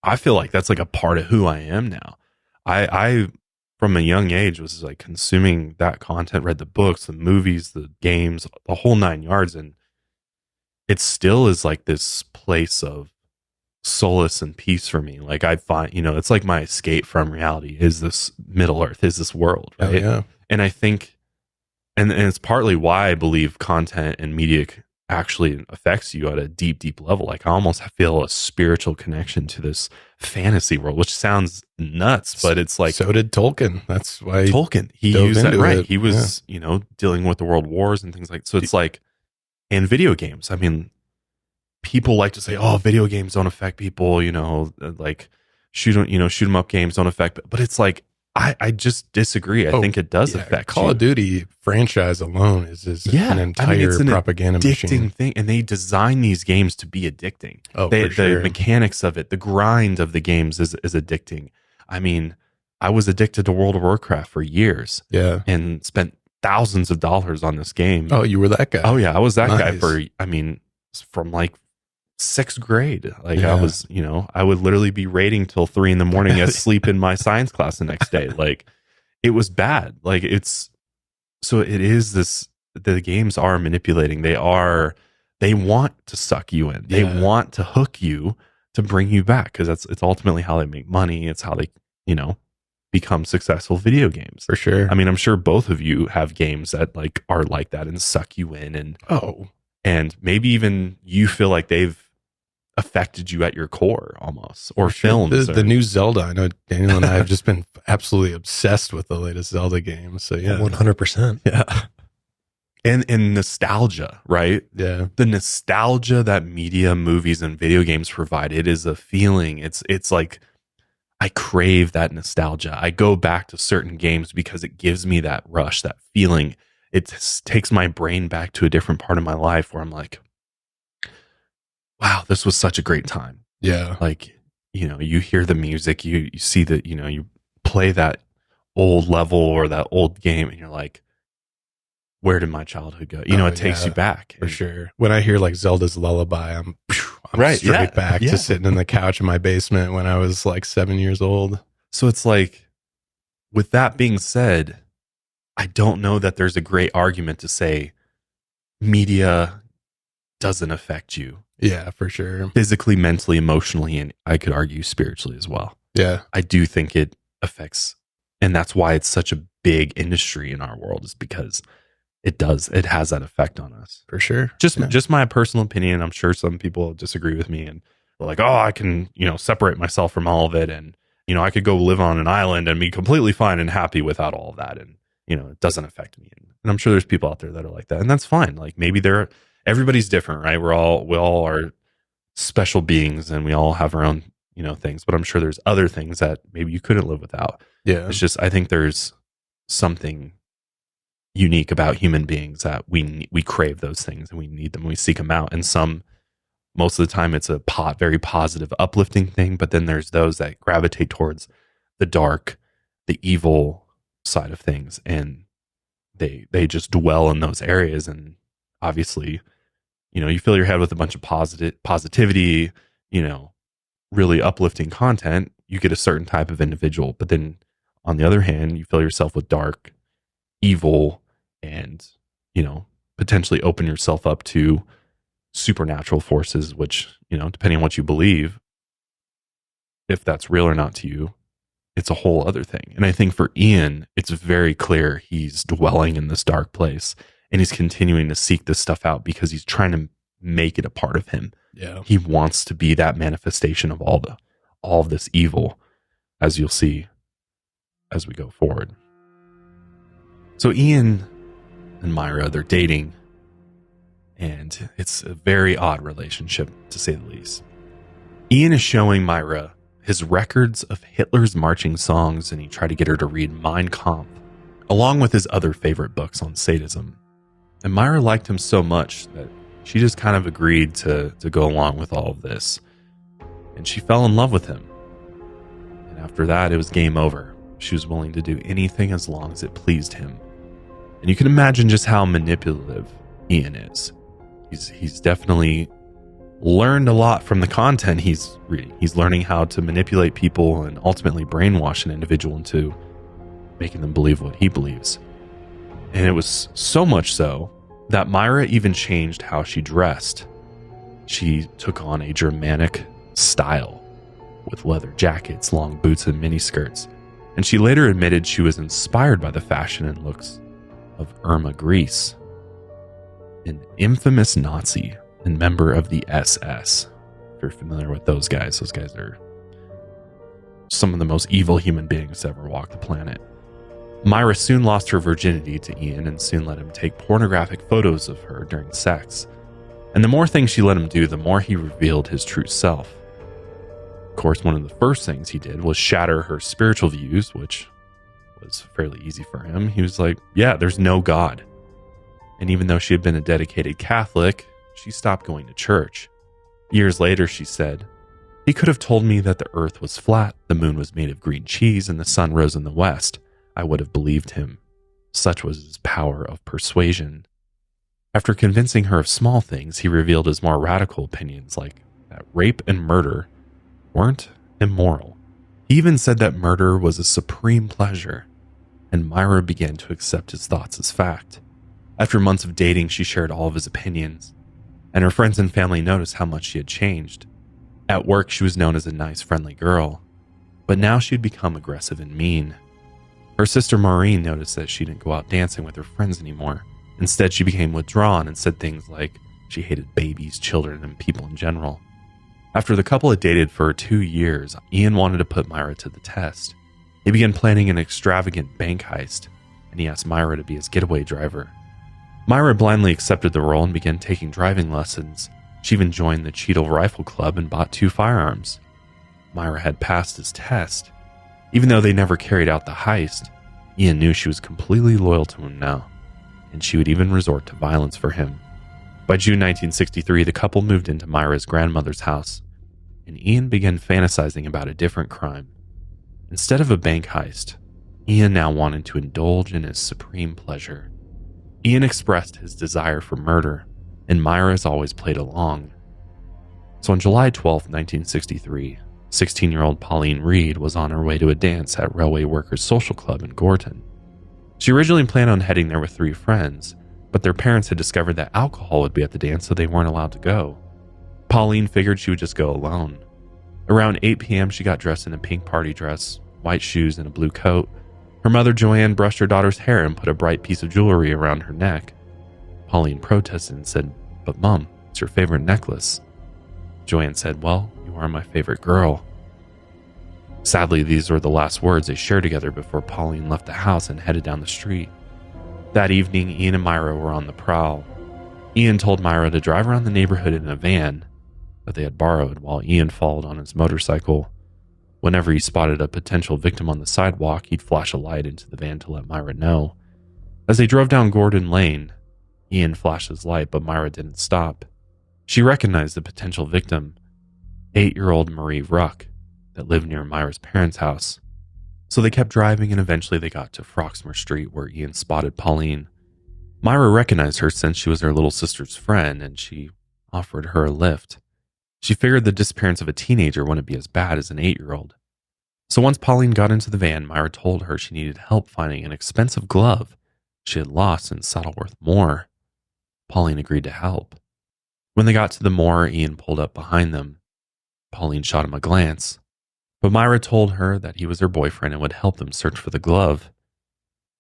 I feel like that's like a part of who I am now. I from a young age was like consuming that content, read the books, the movies, the games, the whole 9 yards, and it still is like this place of solace and peace for me. Like I find, it's like my escape from reality is this Middle Earth, is this world, right? Oh, yeah. And I think, and it's partly why I believe content and media actually affects you at a deep, deep level. Like I almost feel a spiritual connection to this fantasy world, which sounds nuts, but it's like, so did Tolkien. That's why Tolkien, he used that, right? He was, dealing with the world wars and things like, so it's like, and video games. People like to say, "Oh, video games don't affect people." Like shoot 'em up games don't affect. But it's like I just disagree. I think it does affect. Call of Duty franchise alone is an entire it's an propaganda machine thing, and they design these games to be addicting. Oh, for sure. The mechanics of it, the grind of the games is addicting. I was addicted to World of Warcraft for years. Yeah, and spent thousands of dollars on this game. Oh, you were that guy. Oh yeah, I was that guy from like 6th grade. Like I was, I would literally be raiding till 3 a.m. asleep in my science class the next day. Like it was bad. Like it is this, the games are manipulating. They want to suck you in. They want to hook you to bring you back. Cause it's ultimately how they make money. It's how they, become successful video games. For sure. I'm sure both of you have games that like are like that and suck you in and maybe even you feel like they've affected you at your core almost, or films. The new Zelda. I know Daniel and I have just been absolutely obsessed with the latest Zelda game. So yeah, 100%. Yeah. And nostalgia, right? Yeah. The nostalgia that media, movies, and video games provide, it is a feeling. It's like I crave that nostalgia. I go back to certain games because it gives me that rush, that feeling. It takes my brain back to a different part of my life where I'm like, wow, this was such a great time. Yeah. Like, you hear the music, you see that, you play that old level or that old game and you're like, where did my childhood go? It takes you back. For sure. When I hear like Zelda's Lullaby, I'm right, straight back to sitting in the couch in my basement when I was like 7 years old. So it's like, with that being said, I don't know that there's a great argument to say media doesn't affect you. Yeah, for sure. Physically, mentally, emotionally, and I could argue spiritually as well. Yeah. I do think it affects, and that's why it's such a big industry in our world, is because it has that effect on us. For sure. Just my personal opinion. I'm sure some people disagree with me and they're like, oh, I can, separate myself from all of it. And, I could go live on an island and be completely fine and happy without all of that. And, it doesn't affect me. And I'm sure there's people out there that are like that. And that's fine. Like maybe everybody's different, right? We all are special beings and we all have our own, things, but I'm sure there's other things that maybe you couldn't live without. Yeah. It's just, I think there's something unique about human beings that we crave those things and we need them, we seek them out. And most of the time it's a very positive, uplifting thing, but then there's those that gravitate towards the dark, the evil side of things, and they just dwell in those areas. And obviously, you fill your head with a bunch of positivity, really uplifting content, you get a certain type of individual. But then on the other hand, you fill yourself with dark, evil, and potentially open yourself up to supernatural forces, which depending on what you believe, if that's real or not to you, it's a whole other thing. And I think for Ian, it's very clear he's dwelling in this dark place and he's continuing to seek this stuff out because he's trying to make it a part of him. Yeah. He wants to be that manifestation of all of this evil, as you'll see as we go forward. So Ian and Myra, they're dating, and it's a very odd relationship, to say the least. Ian is showing Myra his records of Hitler's marching songs, and he tried to get her to read Mein Kampf, along with his other favorite books on sadism. And Myra liked him so much that she just kind of agreed to go along with all of this. And she fell in love with him. And after that, it was game over. She was willing to do anything as long as it pleased him. And you can imagine just how manipulative Ian is. He's definitely learned a lot from the content he's reading. He's learning how to manipulate people and ultimately brainwash an individual into making them believe what he believes. And it was so much so that Myra even changed how she dressed. She took on a Germanic style with leather jackets, long boots, and miniskirts. And she later admitted she was inspired by the fashion and looks of Irma Grease, an infamous Nazi and member of the SS. If you're familiar with those guys are some of the most evil human beings to ever walk the planet. Myra soon lost her virginity to Ian and soon let him take pornographic photos of her during sex. And the more things she let him do, the more he revealed his true self. Of course, one of the first things he did was shatter her spiritual views, which was fairly easy for him. He was like, yeah, there's no God. And even though she had been a dedicated Catholic, she stopped going to church. Years later, she said, he could have told me that the earth was flat, the moon was made of green cheese, and the sun rose in the west. I would have believed him. Such was his power of persuasion. After convincing her of small things, he revealed his more radical opinions, like that rape and murder weren't immoral. He even said that murder was a supreme pleasure, and Myra began to accept his thoughts as fact. After months of dating, she shared all of his opinions, and her friends and family noticed how much she had changed. At work, she was known as a nice, friendly girl, but now she had become aggressive and mean. Her sister Maureen noticed that she didn't go out dancing with her friends anymore. Instead, she became withdrawn and said things like she hated babies, children, and people in general. After the couple had dated for 2 years, Ian wanted to put Myra to the test. He began planning an extravagant bank heist, and he asked Myra to be his getaway driver. Myra blindly accepted the role and began taking driving lessons. She even joined the Cheadle Rifle Club and bought 2 firearms. Myra had passed his test. Even though they never carried out the heist, Ian knew she was completely loyal to him now, and she would even resort to violence for him. By June 1963, the couple moved into Myra's grandmother's house, and Ian began fantasizing about a different crime. Instead of a bank heist, Ian now wanted to indulge in his supreme pleasure. Ian expressed his desire for murder, and Myra has always played along. So on July 12, 1963, 16-year-old Pauline Reade was on her way to a dance at Railway Workers Social Club in Gorton. She originally planned on heading there with 3 friends, but their parents had discovered that alcohol would be at the dance, so they weren't allowed to go. Pauline figured she would just go alone. Around 8 p.m., she got dressed in a pink party dress, white shoes, and a blue coat. Her mother, Joanne, brushed her daughter's hair and put a bright piece of jewelry around her neck. Pauline protested and said, "But Mom, it's your favorite necklace." Joanne said, "Well, you are my favorite girl." Sadly, these were the last words they shared together before Pauline left the house and headed down the street. That evening, Ian and Myra were on the prowl. Ian told Myra to drive around the neighborhood in a van that they had borrowed, while Ian followed on his motorcycle. Whenever he spotted a potential victim on the sidewalk, he'd flash a light into the van to let Myra know. As they drove down Gordon Lane, Ian flashed his light, but Myra didn't stop. She recognized the potential victim, 8-year-old Marie Ruck, that lived near Myra's parents' house. So they kept driving, and eventually they got to Froxmore Street, where Ian spotted Pauline. Myra recognized her since she was her little sister's friend, and she offered her a lift. She figured the disappearance of a teenager wouldn't be as bad as an 8-year-old. So once Pauline got into the van, Myra told her she needed help finding an expensive glove she had lost in Saddleworth Moor. Pauline agreed to help. When they got to the moor, Ian pulled up behind them. Pauline shot him a glance, but Myra told her that he was her boyfriend and would help them search for the glove.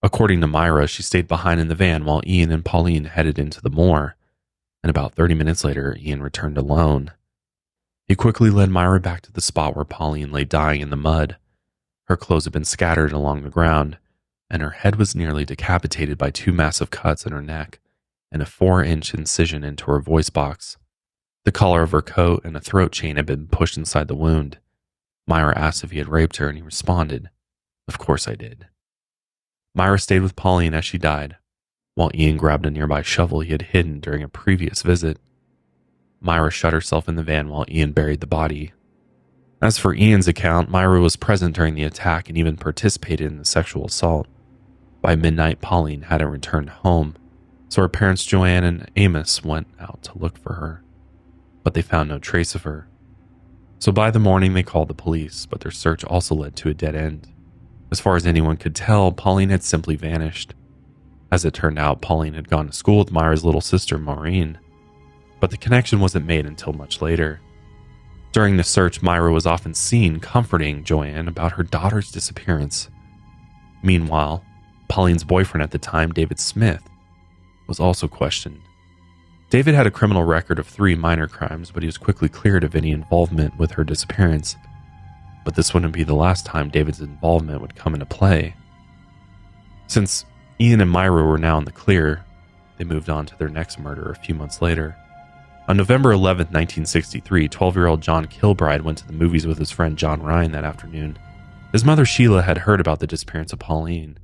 According to Myra, she stayed behind in the van while Ian and Pauline headed into the moor, and about 30 minutes later, Ian returned alone. He quickly led Myra back to the spot where Pauline lay dying in the mud. Her clothes had been scattered along the ground, and her head was nearly decapitated by 2 massive cuts in her neck and a 4-inch incision into her voice box. The collar of her coat and a throat chain had been pushed inside the wound. Myra asked if he had raped her, and he responded, "Of course I did." Myra stayed with Pauline as she died, while Ian grabbed a nearby shovel he had hidden during a previous visit. Myra shut herself in the van while Ian buried the body. As for Ian's account, Myra was present during the attack and even participated in the sexual assault. By midnight, Pauline hadn't returned home, so her parents Joanne and Amos went out to look for her, but they found no trace of her. So by the morning, they called the police, but their search also led to a dead end. As far as anyone could tell, Pauline had simply vanished. As it turned out, Pauline had gone to school with Myra's little sister, Maureen, but the connection wasn't made until much later. During the search, Myra was often seen comforting Joanne about her daughter's disappearance. Meanwhile, Pauline's boyfriend at the time, David Smith, was also questioned. David had a criminal record of 3 minor crimes, but he was quickly cleared of any involvement with her disappearance. But this wouldn't be the last time David's involvement would come into play. Since Ian and Myra were now in the clear, they moved on to their next murder a few months later. On November 11, 1963, 12-year-old John Kilbride went to the movies with his friend John Ryan that afternoon. His mother Sheila had heard about the disappearance of Pauline,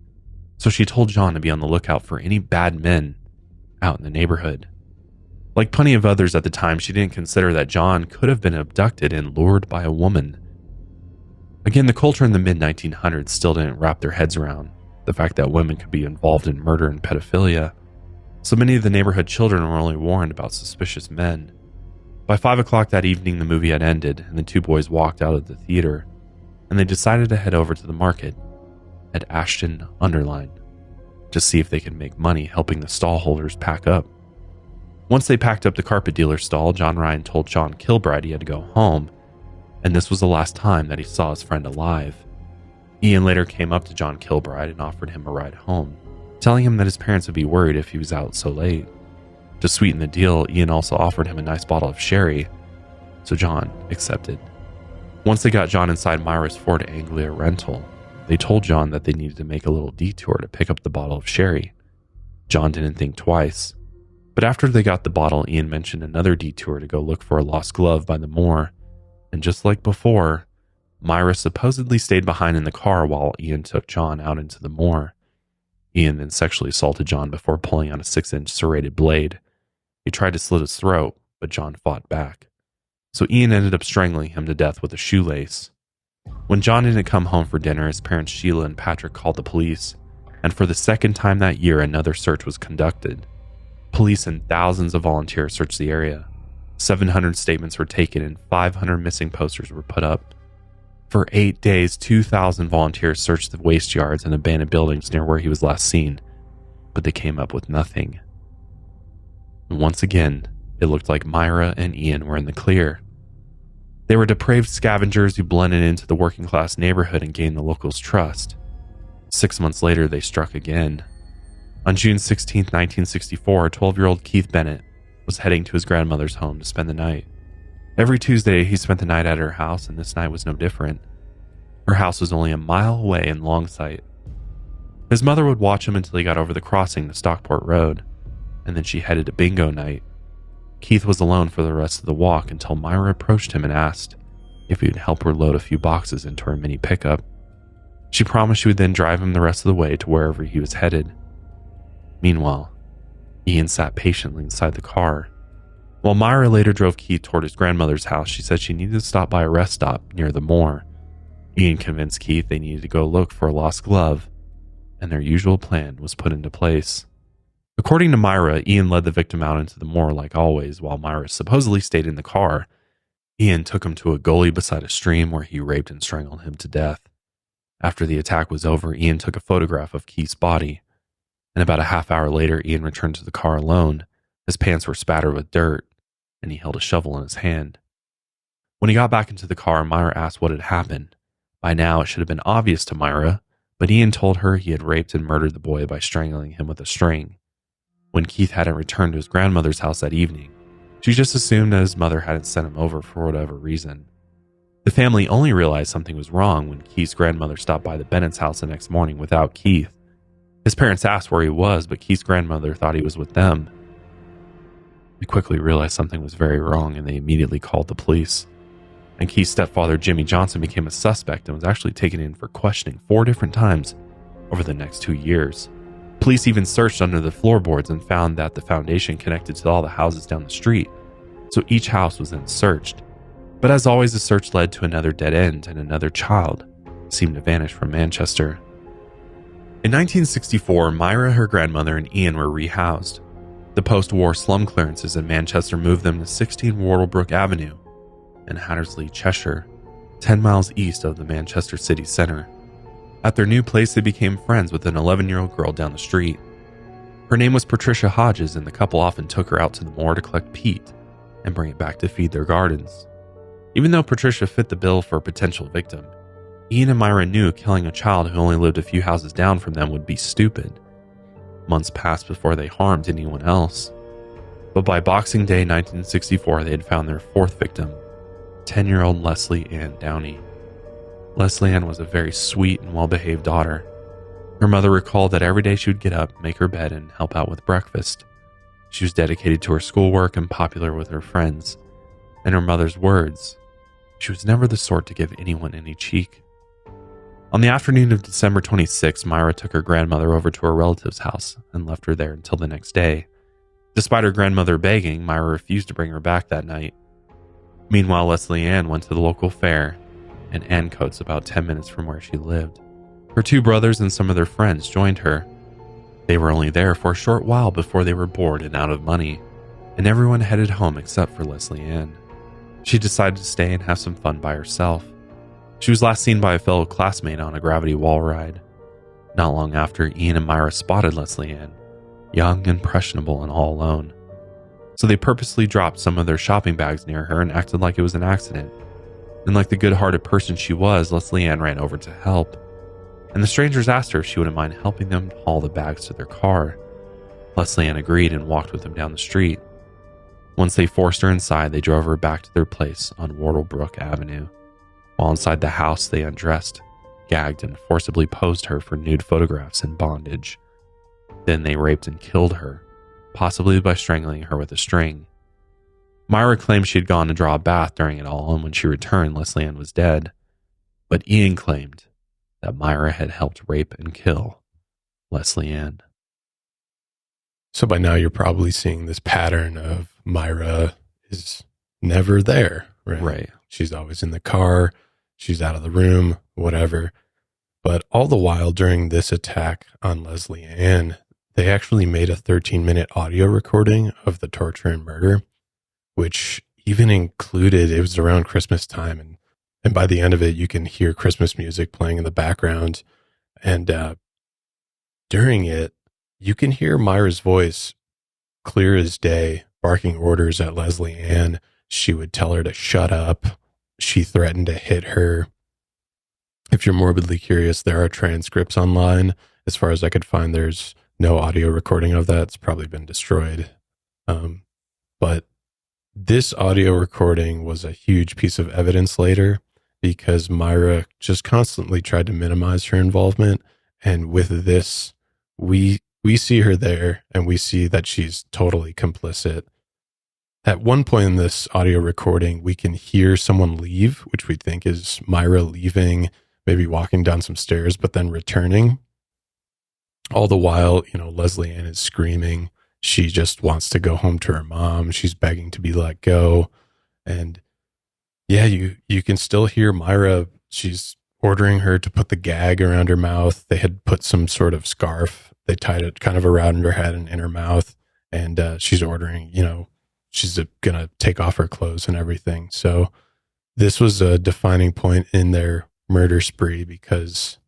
so she told John to be on the lookout for any bad men out in the neighborhood. Like plenty of others at the time, she didn't consider that John could have been abducted and lured by a woman. Again, the culture in the mid-1900s still didn't wrap their heads around the fact that women could be involved in murder and pedophilia, so many of the neighborhood children were only warned about suspicious men. By 5 o'clock that evening, the movie had ended, and the 2 boys walked out of the theater, and they decided to head over to the market at Ashton Underline to see if they could make money helping the stall holders pack up. Once they packed up the carpet dealer's stall, John Ryan told John Kilbride he had to go home, and this was the last time that he saw his friend alive. Ian later came up to John Kilbride and offered him a ride home, telling him that his parents would be worried if he was out so late. To sweeten the deal, Ian also offered him a nice bottle of sherry, so John accepted. Once they got John inside Myra's Ford Anglia rental, they told John that they needed to make a little detour to pick up the bottle of sherry. John didn't think twice, but after they got the bottle, Ian mentioned another detour to go look for a lost glove by the moor, and just like before, Myra supposedly stayed behind in the car while Ian took John out into the moor. Ian then sexually assaulted John before pulling out a 6-inch serrated blade. He tried to slit his throat, but John fought back. So Ian ended up strangling him to death with a shoelace. When John didn't come home for dinner, his parents Sheila and Patrick called the police, and for the second time that year, another search was conducted. Police and thousands of volunteers searched the area. 700 statements were taken and 500 missing posters were put up. For 8 days, 2,000 volunteers searched the waste yards and abandoned buildings near where he was last seen, but they came up with nothing. And once again, it looked like Myra and Ian were in the clear. They were depraved scavengers who blended into the working class neighborhood and gained the locals' trust. 6 months later, they struck again. On June 16, 1964, 12-year-old Keith Bennett was heading to his grandmother's home to spend the night. Every Tuesday, he spent the night at her house, and this night was no different. Her house was only a mile away in Longsight. His mother would watch him until he got over the crossing to Stockport Road, and then she headed to bingo night. Keith was alone for the rest of the walk until Myra approached him and asked if he would help her load a few boxes into her mini pickup. She promised she would then drive him the rest of the way to wherever he was headed. Meanwhile, Ian sat patiently inside the car. While Myra later drove Keith toward his grandmother's house, she said she needed to stop by a rest stop near the moor. Ian convinced Keith they needed to go look for a lost glove, and their usual plan was put into place. According to Myra, Ian led the victim out into the moor like always, while Myra supposedly stayed in the car. Ian took him to a gully beside a stream where he raped and strangled him to death. After the attack was over, Ian took a photograph of Keith's body, and about a half hour later, Ian returned to the car alone. His pants were spattered with dirt, and he held a shovel in his hand. When he got back into the car, Myra asked what had happened. By now, it should have been obvious to Myra, but Ian told her he had raped and murdered the boy by strangling him with a string. When Keith hadn't returned to his grandmother's house that evening, she just assumed that his mother hadn't sent him over for whatever reason. The family only realized something was wrong when Keith's grandmother stopped by the Bennett's house the next morning without Keith. His parents asked where he was, but Keith's grandmother thought he was with them. They quickly realized something was very wrong, and they immediately called the police. And Keith's stepfather, Jimmy Johnson, became a suspect and was actually taken in for questioning 4 different times over the next 2 years. Police even searched under the floorboards and found that the foundation connected to all the houses down the street, so each house was then searched. But as always, the search led to another dead end, and another child seemed to vanish from Manchester. In 1964, Myra, her grandmother, and Ian were rehoused. The post-war slum clearances in Manchester moved them to 16 Wardlebrook Avenue in Hattersley, Cheshire, 10 miles east of the Manchester city centre. At their new place, they became friends with an 11-year-old girl down the street. Her name was Patricia Hodges, and the couple often took her out to the moor to collect peat and bring it back to feed their gardens. Even though Patricia fit the bill for a potential victim, Ian and Myra knew killing a child who only lived a few houses down from them would be stupid. Months passed before they harmed anyone else. But by Boxing Day 1964, they had found their 4th victim, 10-year-old Lesley Ann Downey. Lesley Ann was a very sweet and well-behaved daughter. Her mother recalled that every day she would get up, make her bed, and help out with breakfast. She was dedicated to her schoolwork and popular with her friends. In her mother's words, she was never the sort to give anyone any cheek. On the afternoon of December 26, Myra took her grandmother over to her relative's house and left her there until the next day. Despite her grandmother begging, Myra refused to bring her back that night. Meanwhile, Lesley Ann went to the local fair in Ancoats, about 10 minutes from where she lived. Her 2 brothers and some of their friends joined her. They were only there for a short while before they were bored and out of money, and everyone headed home except for Lesley Ann. She decided to stay and have some fun by herself. She was last seen by a fellow classmate on a gravity wall ride. Not long after, Ian and Myra spotted Lesley Ann, young, impressionable, and all alone. So they purposely dropped some of their shopping bags near her and acted like it was an accident. And like the good-hearted person she was, Lesley Ann ran over to help. And the strangers asked her if she wouldn't mind helping them haul the bags to their car. Lesley Ann agreed and walked with them down the street. Once they forced her inside, they drove her back to their place on Wardlebrook Avenue. While inside the house, they undressed, gagged, and forcibly posed her for nude photographs in bondage. Then they raped and killed her, possibly by strangling her with a string. Myra claimed she had gone to draw a bath during it all, and when she returned, Lesley Ann was dead. But Ian claimed that Myra had helped rape and kill Lesley Ann. So by now you're probably seeing this pattern of Myra is never there, right? Right. She's always in the car, she's out of the room, whatever. But all the while during this attack on Lesley Ann, they actually made a 13-minute audio recording of the torture and murder, which even included, it was around Christmas time, and by the end of it, you can hear Christmas music playing in the background. And during it, you can hear Myra's voice clear as day, barking orders at Lesley Ann. She would tell her to shut up. She threatened to hit her. If you're morbidly curious, there are transcripts online. As far as I could find, there's no audio recording of that. It's probably been destroyed. But this audio recording was a huge piece of evidence later because Myra just constantly tried to minimize her involvement. And with this, we see her there and we see that she's totally complicit. At one point in this audio recording, we can hear someone leave, which we think is Myra leaving, maybe walking down some stairs, but then returning. All the while, Lesley Ann is screaming. She just wants to go home to her mom. She's begging to be let go. And yeah, you can still hear Myra. She's ordering her to put the gag around her mouth. They had put some sort of scarf. They tied it kind of around her head and in her mouth. And she's ordering, she's going to take off her clothes and everything. So this was a defining point in their murder spree because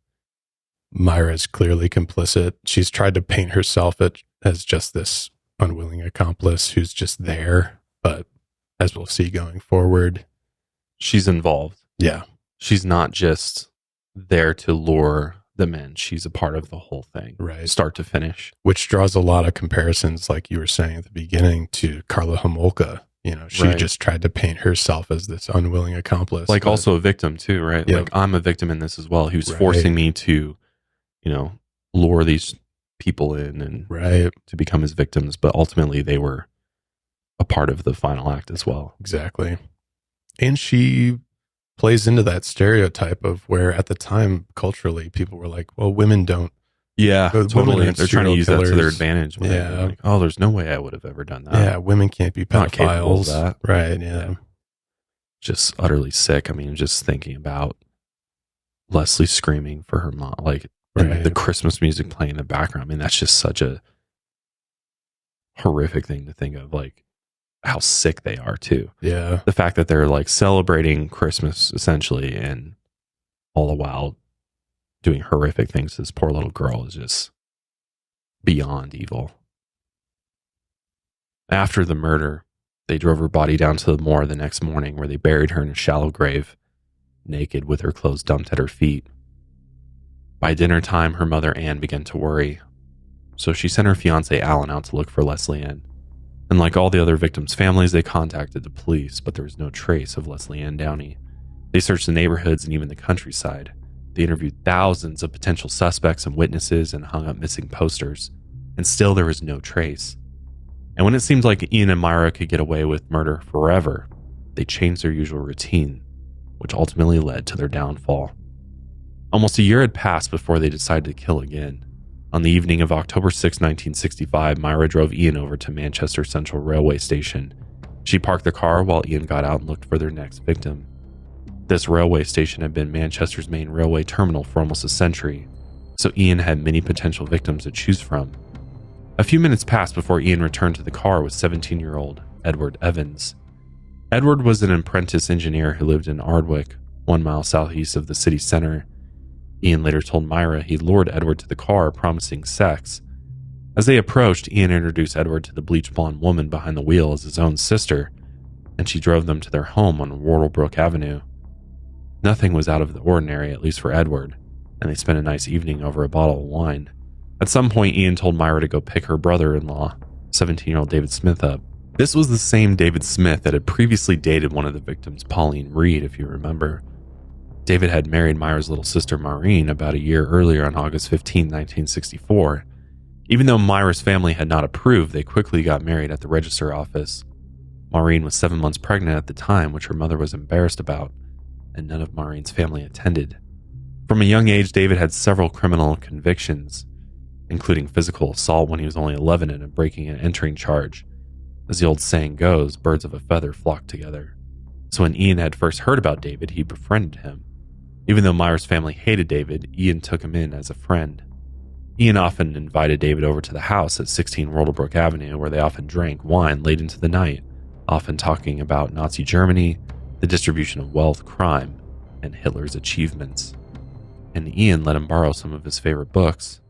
Myra is clearly complicit. She's tried to paint herself as just this unwilling accomplice who's just there. But as we'll see going forward, she's involved. Yeah. She's not just there to lure them in. She's a part of the whole thing, right? Start to finish. Which draws a lot of comparisons, like you were saying at the beginning, to Karla Homolka. She Right. just tried to paint herself as this unwilling accomplice. Like also a victim too, right? Yeah. Like I'm a victim in this as well. He was Right. forcing me to, lure these people in and right. to become his victims. But ultimately they were a part of the final act as well. Exactly. And she plays into that stereotype of where at the time culturally people were like, well, women don't. Yeah, Women totally. aren't They're trying to serial use that to their killers. advantage. When Yeah. they're like, oh, there's no way I would have ever done that. Yeah, women can't be Not capable of pedophiles. that. Right, yeah. Just utterly sick. I mean, just thinking about Lesley screaming for her mom, like and Right. the Christmas music playing in the background. I mean, that's just such a horrific thing to think of, like how sick they are too. Yeah. The fact that they're like celebrating Christmas essentially and all the while doing horrific things to this poor little girl is just beyond evil. After the murder, they drove her body down to the moor the next morning where they buried her in a shallow grave, naked with her clothes dumped at her feet. By dinner time, her mother Anne began to worry, so she sent her fiancé Alan out to look for Lesley Ann. And like all the other victims' families, they contacted the police, but there was no trace of Lesley Ann Downey. They searched the neighborhoods and even the countryside. They interviewed thousands of potential suspects and witnesses and hung up missing posters, and still there was no trace. And when it seemed like Ian and Myra could get away with murder forever, they changed their usual routine, which ultimately led to their downfall. Almost a year had passed before they decided to kill again. On the evening of October 6, 1965, Myra drove Ian over to Manchester Central Railway Station. She parked the car while Ian got out and looked for their next victim. This railway station had been Manchester's main railway terminal for almost a century, so Ian had many potential victims to choose from. A few minutes passed before Ian returned to the car with 17-year-old Edward Evans. Edward was an apprentice engineer who lived in Ardwick, 1 mile southeast of the city center. Ian later told Myra he lured Edward to the car, promising sex. As they approached, Ian introduced Edward to the bleach blonde woman behind the wheel as his own sister, and she drove them to their home on Whortlebrook Avenue. Nothing was out of the ordinary, at least for Edward, and they spent a nice evening over a bottle of wine. At some point, Ian told Myra to go pick her brother-in-law, 17-year-old David Smith, up. This was the same David Smith that had previously dated one of the victims, Pauline Reade, if you remember. David had married Myra's little sister, Maureen, about a year earlier on August 15, 1964, Even though Myra's family had not approved, they quickly got married at the register office. Maureen was 7 months pregnant at the time, which her mother was embarrassed about, and none of Maureen's family attended. From a young age, David had several criminal convictions, including physical assault when he was only 11 and a breaking and entering charge. As the old saying goes, birds of a feather flock together. So when Ian had first heard about David, he befriended him. Even though Myra's family hated David, Ian took him in as a friend. Ian often invited David over to the house at 16 Wardlebrook Avenue, where they often drank wine late into the night, often talking about Nazi Germany, the distribution of wealth, crime, and Hitler's achievements. And Ian let him borrow some of his favorite books.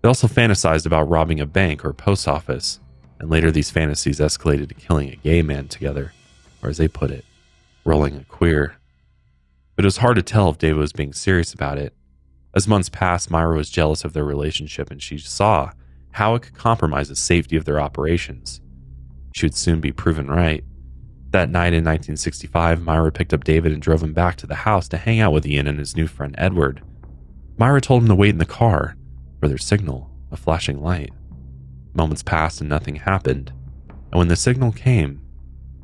They also fantasized about robbing a bank or post office, and later these fantasies escalated to killing a gay man together, or as they put it, rolling a queer. But it was hard to tell if David was being serious about it. As months passed, Myra was jealous of their relationship, and she saw how it could compromise the safety of their operations. She would soon be proven right. That night in 1965, Myra picked up David and drove him back to the house to hang out with Ian and his new friend Edward. Myra told him to wait in the car for their signal, a flashing light. Moments passed and nothing happened, and when the signal came,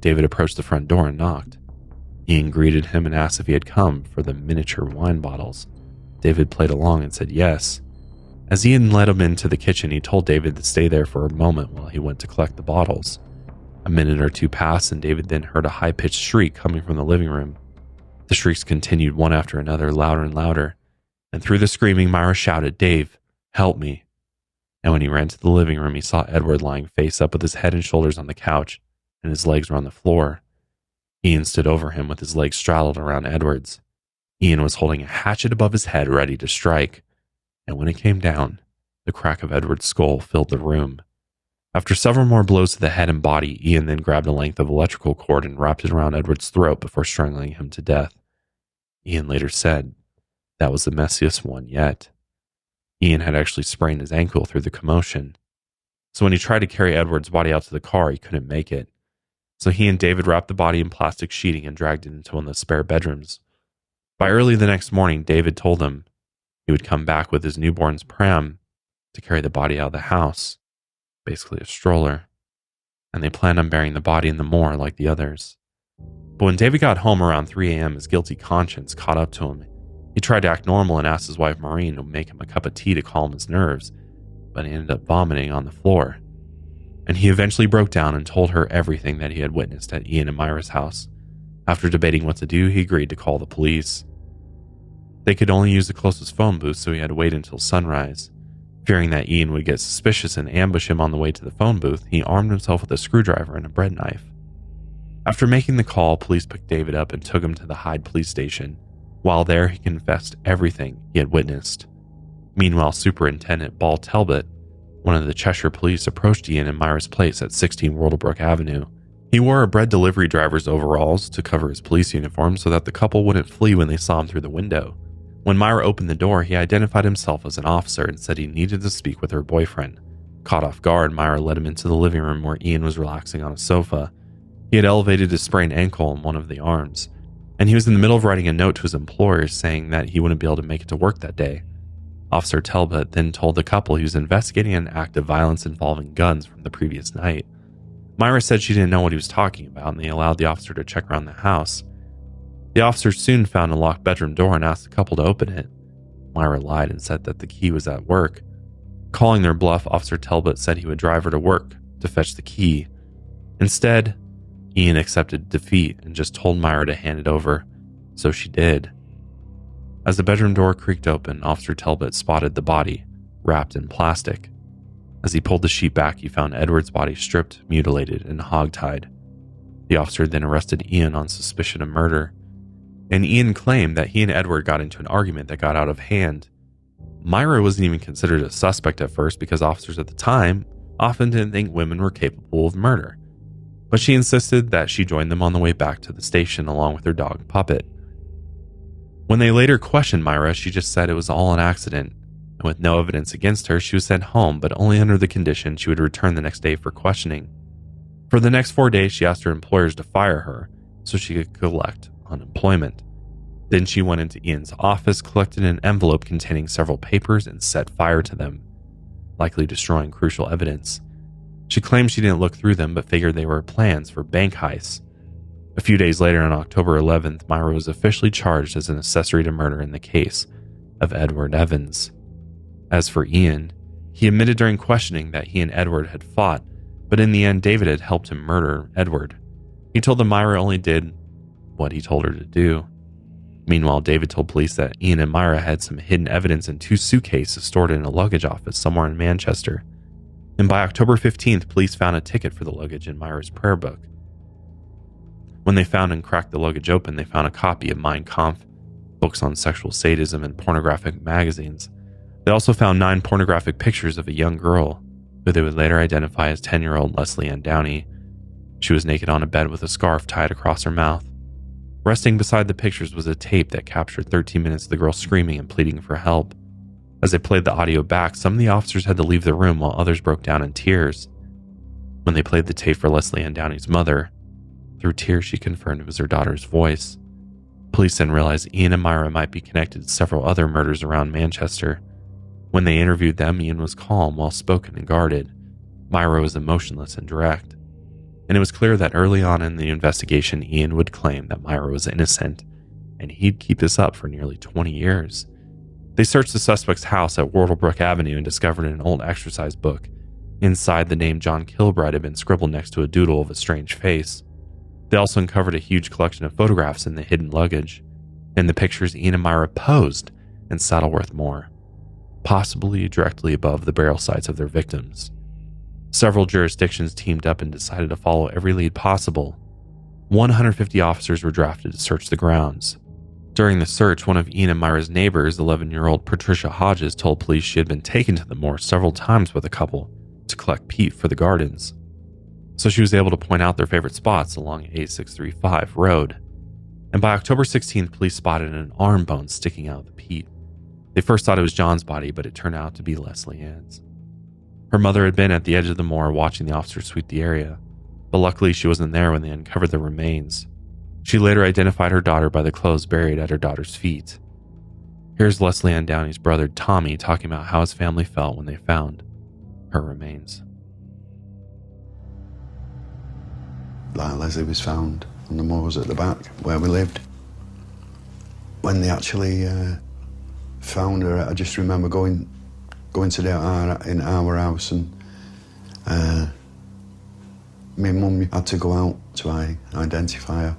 David approached the front door and knocked. Ian greeted him and asked if he had come for the miniature wine bottles. David played along and said yes. As Ian led him into the kitchen, he told David to stay there for a moment while he went to collect the bottles. A minute or two passed, and David then heard a high-pitched shriek coming from the living room. The shrieks continued one after another, louder and louder, and through the screaming, Myra shouted, "Dave, help me." And when he ran to the living room, he saw Edward lying face up with his head and shoulders on the couch, and his legs were on the floor. Ian stood over him with his legs straddled around Edward's. Ian was holding a hatchet above his head, ready to strike, and when it came down, the crack of Edward's skull filled the room. After several more blows to the head and body, Ian then grabbed a length of electrical cord and wrapped it around Edward's throat before strangling him to death. Ian later said, "That was the messiest one yet." Ian had actually sprained his ankle through the commotion. So when he tried to carry Edward's body out to the car, he couldn't make it. So he and David wrapped the body in plastic sheeting and dragged it into one of the spare bedrooms. By early the next morning, David told them he would come back with his newborn's pram to carry the body out of the house, basically a stroller, and they planned on burying the body in the moor like the others. But when David got home around 3 a.m., his guilty conscience caught up to him. He tried to act normal and asked his wife Maureen to make him a cup of tea to calm his nerves, but he ended up vomiting on the floor. And he eventually broke down and told her everything that he had witnessed at Ian and Myra's house. After debating what to do, he agreed to call the police. They could only use the closest phone booth, so he had to wait until sunrise. Fearing that Ian would get suspicious and ambush him on the way to the phone booth, he armed himself with a screwdriver and a bread knife. After making the call, police picked David up and took him to the Hyde police station. While there, he confessed everything he had witnessed. Meanwhile, Superintendent Ball Talbot, one of the Cheshire police, approached Ian and Myra's place at 16 Wardlebrook Avenue. He wore a bread delivery driver's overalls to cover his police uniform so that the couple wouldn't flee when they saw him through the window. When Myra opened the door, he identified himself as an officer and said he needed to speak with her boyfriend. Caught off guard, Myra led him into the living room where Ian was relaxing on a sofa. He had elevated his sprained ankle in one of the arms, and he was in the middle of writing a note to his employers saying that he wouldn't be able to make it to work that day. Officer Talbot then told the couple he was investigating an act of violence involving guns from the previous night. Myra said she didn't know what he was talking about, and they allowed the officer to check around the house. The officer soon found a locked bedroom door and asked the couple to open it. Myra lied and said that the key was at work. Calling their bluff, Officer Talbot said he would drive her to work to fetch the key. Instead, Ian accepted defeat and just told Myra to hand it over, so she did. As the bedroom door creaked open, Officer Talbot spotted the body, wrapped in plastic. As he pulled the sheet back, he found Edward's body stripped, mutilated, and hogtied. The officer then arrested Ian on suspicion of murder, and Ian claimed that he and Edward got into an argument that got out of hand. Myra wasn't even considered a suspect at first because officers at the time often didn't think women were capable of murder, but she insisted that she joined them on the way back to the station along with her dog Puppet. When they later questioned Myra, she just said it was all an accident, and with no evidence against her, she was sent home, but only under the condition she would return the next day for questioning. For the next 4 days, she asked her employers to fire her so she could collect unemployment. Then she went into Ian's office, collected an envelope containing several papers, and set fire to them. likely destroying crucial evidence. She claimed she didn't look through them but figured they were plans for bank heists. A few days later, on October 11th, Myra was officially charged as an accessory to murder in the case of Edward Evans. As for Ian, he admitted during questioning that he and Edward had fought, but in the end, David had helped him murder Edward. He told them Myra only did what he told her to do. Meanwhile, David told police that Ian and Myra had some hidden evidence in 2 suitcases stored in a luggage office somewhere in Manchester. And by October 15th, police found a ticket for the luggage in Myra's prayer book. When they found and cracked the luggage open, they found a copy of Mein Kampf, books on sexual sadism, and pornographic magazines. They also found 9 pornographic pictures of a young girl, who they would later identify as 10-year-old Lesley Ann Downey. She was naked on a bed with a scarf tied across her mouth. Resting beside the pictures was a tape that captured 13 minutes of the girl screaming and pleading for help. As they played the audio back, some of the officers had to leave the room while others broke down in tears. When they played the tape for Lesley Ann Downey's mother, through tears she confirmed it was her daughter's voice. Police then realized Ian and Myra might be connected to several other murders around Manchester. When they interviewed them, Ian was calm, well-spoken, and guarded. Myra was emotionless and direct. And it was clear that early on in the investigation, Ian would claim that Myra was innocent, and he'd keep this up for nearly 20 years. They searched the suspect's house at Whortlebrook Avenue and discovered an old exercise book. Inside, the name John Kilbride had been scribbled next to a doodle of a strange face. They also uncovered a huge collection of photographs in the hidden luggage. In the pictures, Ian and Myra posed in Saddleworth Moor, possibly directly above the burial sites of their victims. Several jurisdictions teamed up and decided to follow every lead possible. 150 officers were drafted to search the grounds. During the search, one of Ian and Myra's neighbors, 11-year-old Patricia Hodges, told police she had been taken to the moor several times with the couple to collect peat for the gardens. So she was able to point out their favorite spots along A635 road. And by October 16th, police spotted an arm bone sticking out of the peat. They first thought it was John's body, but it turned out to be Lesley Ann's. Her mother had been at the edge of the moor watching the officers sweep the area, but luckily she wasn't there when they uncovered the remains. She later identified her daughter by the clothes buried at her daughter's feet. Here's Lesley Ann Downey's brother Tommy talking about how his family felt when they found her remains. Lesley was found on the moors at the back where we lived. When they actually found her, I just remember going to in our house, and me and Mum had to go out to identify her.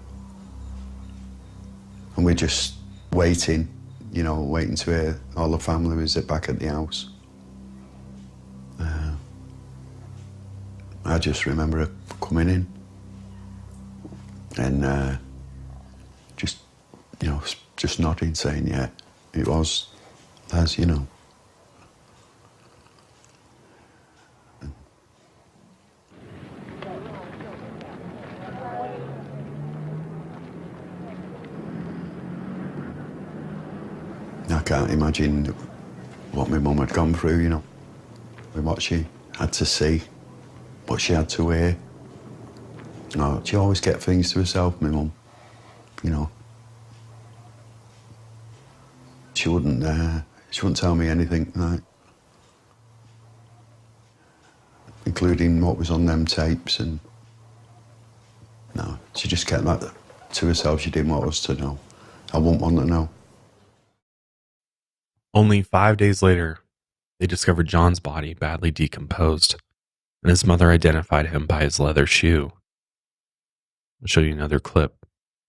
And we're just waiting to hear all the family was back at the house. I just remember her coming in and just nodding, saying, yeah, it was Les, I can't imagine what my mum had gone through, with what she had to see, what she had to hear. She always kept things to herself, my mum, She wouldn't tell me anything, like, including what was on them tapes, and no, she just kept that to herself. She didn't want us to know. I wouldn't want to know. Only 5 days later, they discovered John's body badly decomposed, and his mother identified him by his leather shoe. I'll show you another clip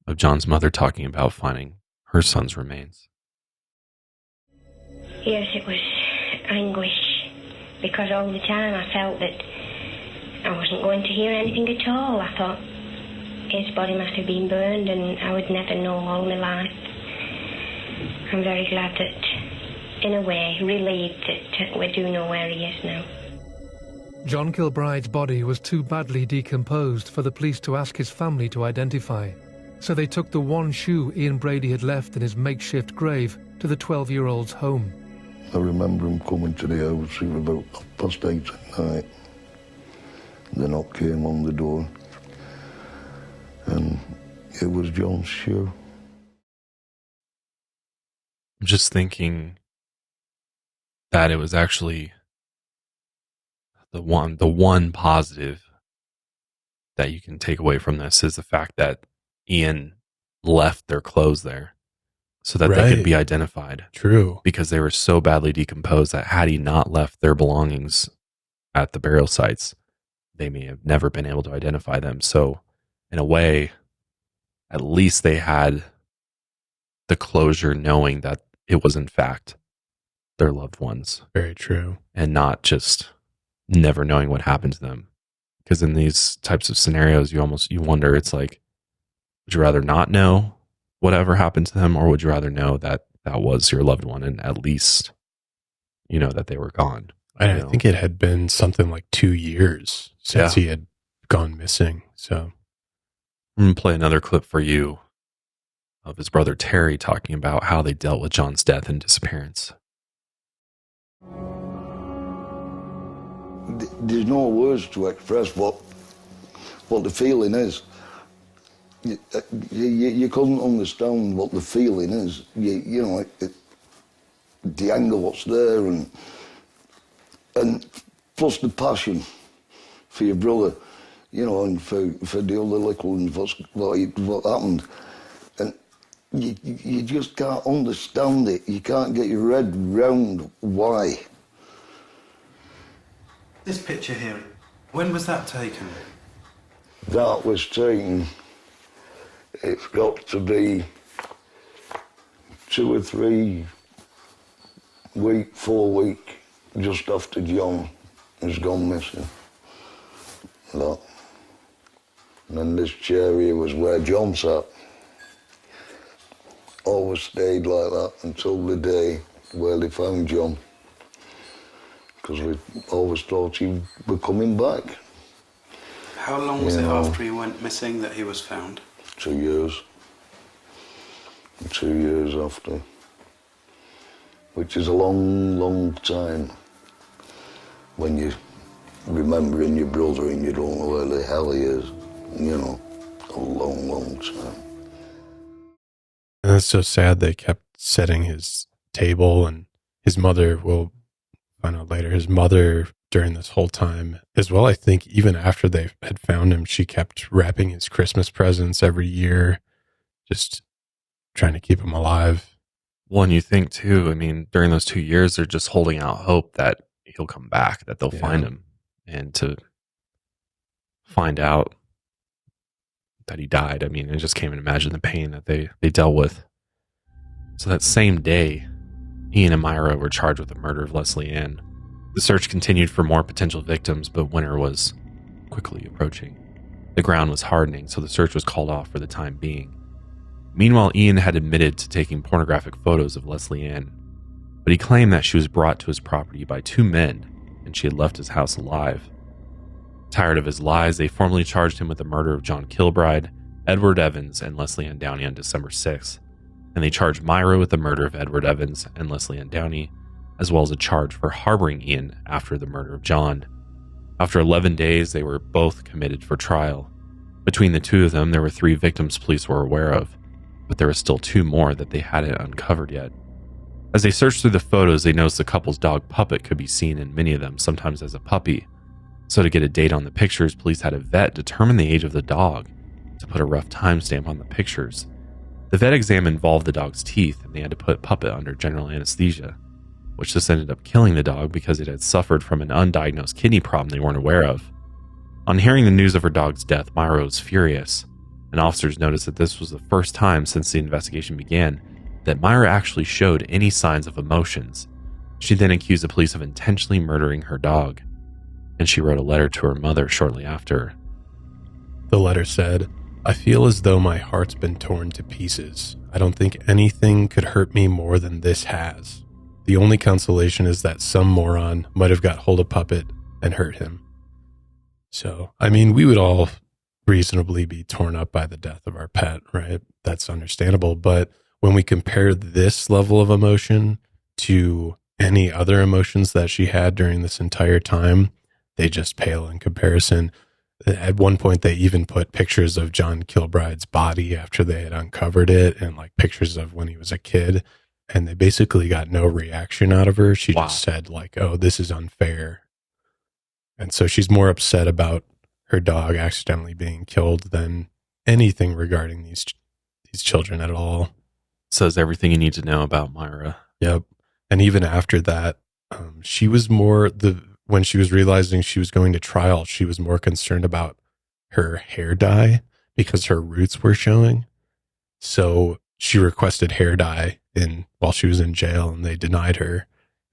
of John's mother talking about finding her son's remains. Yes, it was anguish, because all the time I felt that I wasn't going to hear anything at all. I thought his body must have been burned and I would never know all my life. I'm very glad that, in a way, relieved that we do know where he is now. John Kilbride's body was too badly decomposed for the police to ask his family to identify, so they took the one shoe Ian Brady had left in his makeshift grave to the 12-year-old's home. I remember him coming to the house. It was about 8:30 at night. The knock came on the door, and it was John's shoe. I'm just thinking that it was actually the one positive that you can take away from this is the fact that Ian left their clothes there so that they could be identified. True. Because they were so badly decomposed that had he not left their belongings at the burial sites, they may have never been able to identify them. So in a way, at least they had the closure knowing that it was in fact their loved ones. Very true. And not just never knowing what happened to them. Because in these types of scenarios, you wonder, it's like, would you rather not know whatever happened to them, or would you rather know that that was your loved one and at least you know that they were gone? And I think it had been something like 2 years since he had gone missing. So I'm going to play another clip for you of his brother Terry talking about how they dealt with John's death and disappearance. There's no words to express what the feeling is. You couldn't understand what the feeling is. You know, the anger what's there, and plus the passion for your brother, you know, and for the other little ones, what happened. And you just can't understand it. You can't get your head round why. This picture here, when was that taken? That was taken, it's got to be 2 or 3 week, 4 week, just after John has gone missing. That. And then this chair here was where John sat. Always stayed like that until the day where they found John. Because we always thought he was coming back. How long was it after he went missing that he was found? 2 years. 2 years after. Which is a long, long time when you're remembering your brother and you don't know where the hell he is. You know, a long, long time. And it's so sad they kept setting his table, and his mother, we'll find out later, his mother during this whole time as well, I think even after they had found him, she kept wrapping his Christmas presents every year, just trying to keep him alive. Well, and you think too, I mean, during those 2 years, they're just holding out hope that he'll come back, that they'll find him. And to find out that he died, I mean, I just can't even imagine the pain that they dealt with. So that same day, Ian and Myra were charged with the murder of Lesley Ann. The search continued for more potential victims, but winter was quickly approaching. The ground was hardening, so the search was called off for the time being. Meanwhile, Ian had admitted to taking pornographic photos of Lesley Ann, but he claimed that she was brought to his property by 2 men and she had left his house alive. Tired of his lies, they formally charged him with the murder of John Kilbride, Edward Evans, and Lesley Ann Downey on December 6th, and they charged Myra with the murder of Edward Evans and Lesley Ann Downey, as well as a charge for harboring Ian after the murder of John. After 11 days, they were both committed for trial. Between the two of them, there were 3 victims police were aware of, but there were still 2 more that they hadn't uncovered yet. As they searched through the photos, they noticed the couple's dog Puppet could be seen in many of them, sometimes as a puppy. So to get a date on the pictures, police had a vet determine the age of the dog to put a rough timestamp on the pictures. The vet exam involved the dog's teeth, and they had to put Puppet under general anesthesia, which just ended up killing the dog because it had suffered from an undiagnosed kidney problem they weren't aware of. On hearing the news of her dog's death, Myra was furious, and officers noticed that this was the first time since the investigation began that Myra actually showed any signs of emotions. She then accused the police of intentionally murdering her dog, and she wrote a letter to her mother shortly after. The letter said, "I feel as though my heart's been torn to pieces. I don't think anything could hurt me more than this has. The only consolation is that some moron might have got hold of Puppet and hurt him." So, I mean, we would all reasonably be torn up by the death of our pet, right? That's understandable. But when we compare this level of emotion to any other emotions that she had during this entire time, they just pale in comparison. At one point, they even put pictures of John Kilbride's body after they had uncovered it, and like pictures of when he was a kid. And they basically got no reaction out of her. She just said like, "Oh, this is unfair." And so she's more upset about her dog accidentally being killed than anything regarding these children at all. Says everything you need to know about Myra. Yep. And even after that, she was more when she was realizing she was going to trial, she was more concerned about her hair dye because her roots were showing. So she requested hair dye while she was in jail, and they denied her.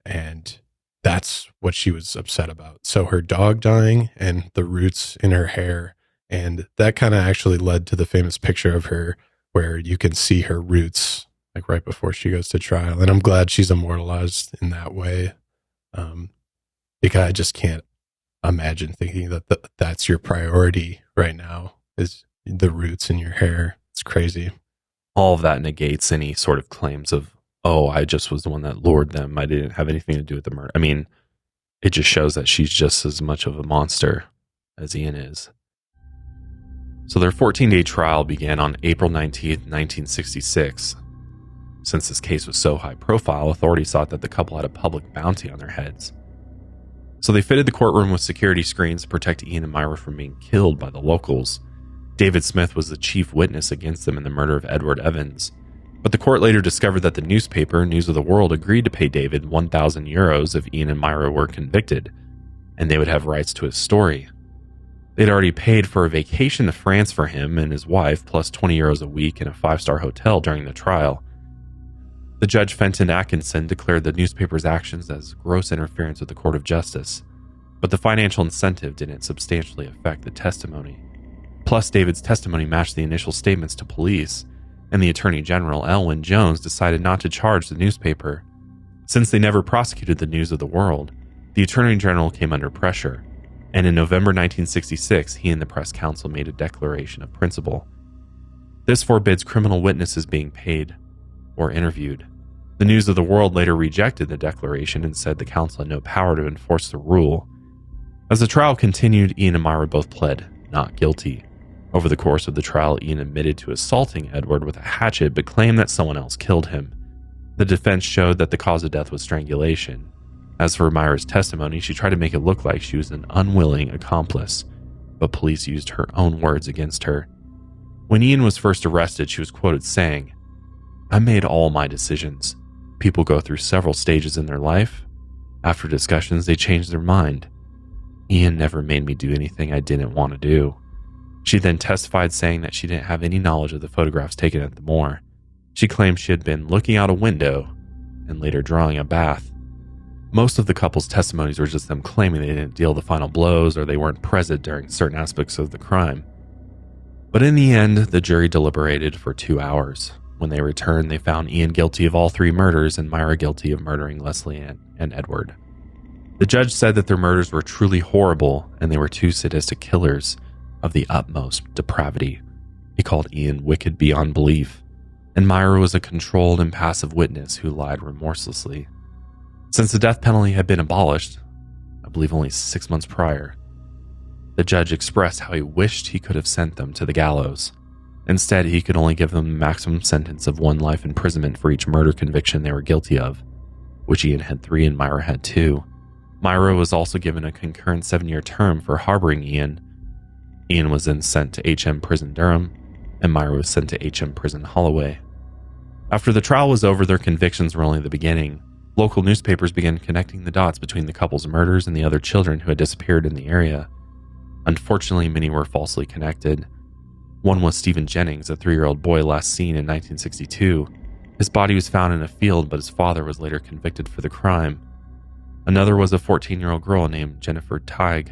And that's what she was upset about. So her dog dying and the roots in her hair. And that kind of actually led to the famous picture of her where you can see her roots like right before she goes to trial. And I'm glad she's immortalized in that way. Because I just can't imagine thinking that that's your priority right now is the roots in your hair. It's crazy. All of that negates any sort of claims of, oh, I just was the one that lured them. I didn't have anything to do with the murder. I mean, it just shows that she's just as much of a monster as Ian is. So their 14-day trial began on April 19th, 1966. Since this case was so high profile, authorities thought that the couple had a public bounty on their heads. So they fitted the courtroom with security screens to protect Ian and Myra from being killed by the locals. David Smith was the chief witness against them in the murder of Edward Evans. But the court later discovered that the newspaper, News of the World, agreed to pay David 1,000 euros if Ian and Myra were convicted, and they would have rights to his story. They'd already paid for a vacation to France for him and his wife, plus 20 euros a week in a 5-star hotel during the trial. The judge, Fenton Atkinson, declared the newspaper's actions as gross interference with the court of justice, but the financial incentive didn't substantially affect the testimony. Plus, David's testimony matched the initial statements to police, and the Attorney General, Elwyn Jones, decided not to charge the newspaper. Since they never prosecuted the News of the World, the Attorney General came under pressure, and in November 1966, he and the Press Council made a declaration of principle. This forbids criminal witnesses being paid or interviewed. The News of the World later rejected the declaration and said the council had no power to enforce the rule. As the trial continued, Ian and Myra both pled not guilty. Over the course of the trial, Ian admitted to assaulting Edward with a hatchet but claimed that someone else killed him. The defense showed that the cause of death was strangulation. As for Myra's testimony, she tried to make it look like she was an unwilling accomplice, but police used her own words against her. When Ian was first arrested, she was quoted saying, "I made all my decisions. People go through several stages in their life. After discussions, they change their mind. Ian never made me do anything I didn't want to do." She then testified saying that she didn't have any knowledge of the photographs taken at the moor. She claimed she had been looking out a window and later drawing a bath. Most of the couple's testimonies were just them claiming they didn't deal the final blows or they weren't present during certain aspects of the crime. But in the end, the jury deliberated for 2 hours. When they returned, they found Ian guilty of all 3 murders and Myra guilty of murdering Lesley Ann and Edward. The judge said that their murders were truly horrible and they were 2 sadistic killers of the utmost depravity. He called Ian wicked beyond belief, and Myra was a controlled and passive witness who lied remorselessly. Since the death penalty had been abolished, I believe only 6 months prior, the judge expressed how he wished he could have sent them to the gallows. Instead, he could only give them a maximum sentence of 1 life imprisonment for each murder conviction they were guilty of, which Ian had 3 and Myra had 2. Myra was also given a concurrent 7-year term for harboring Ian. Ian was then sent to HM Prison Durham, and Myra was sent to HM Prison Holloway. After the trial was over, their convictions were only the beginning. Local newspapers began connecting the dots between the couple's murders and the other children who had disappeared in the area. Unfortunately, many were falsely connected. One was Stephen Jennings, a 3-year-old boy last seen in 1962. His body was found in a field, but his father was later convicted for the crime. Another was a 14-year-old girl named Jennifer Teig,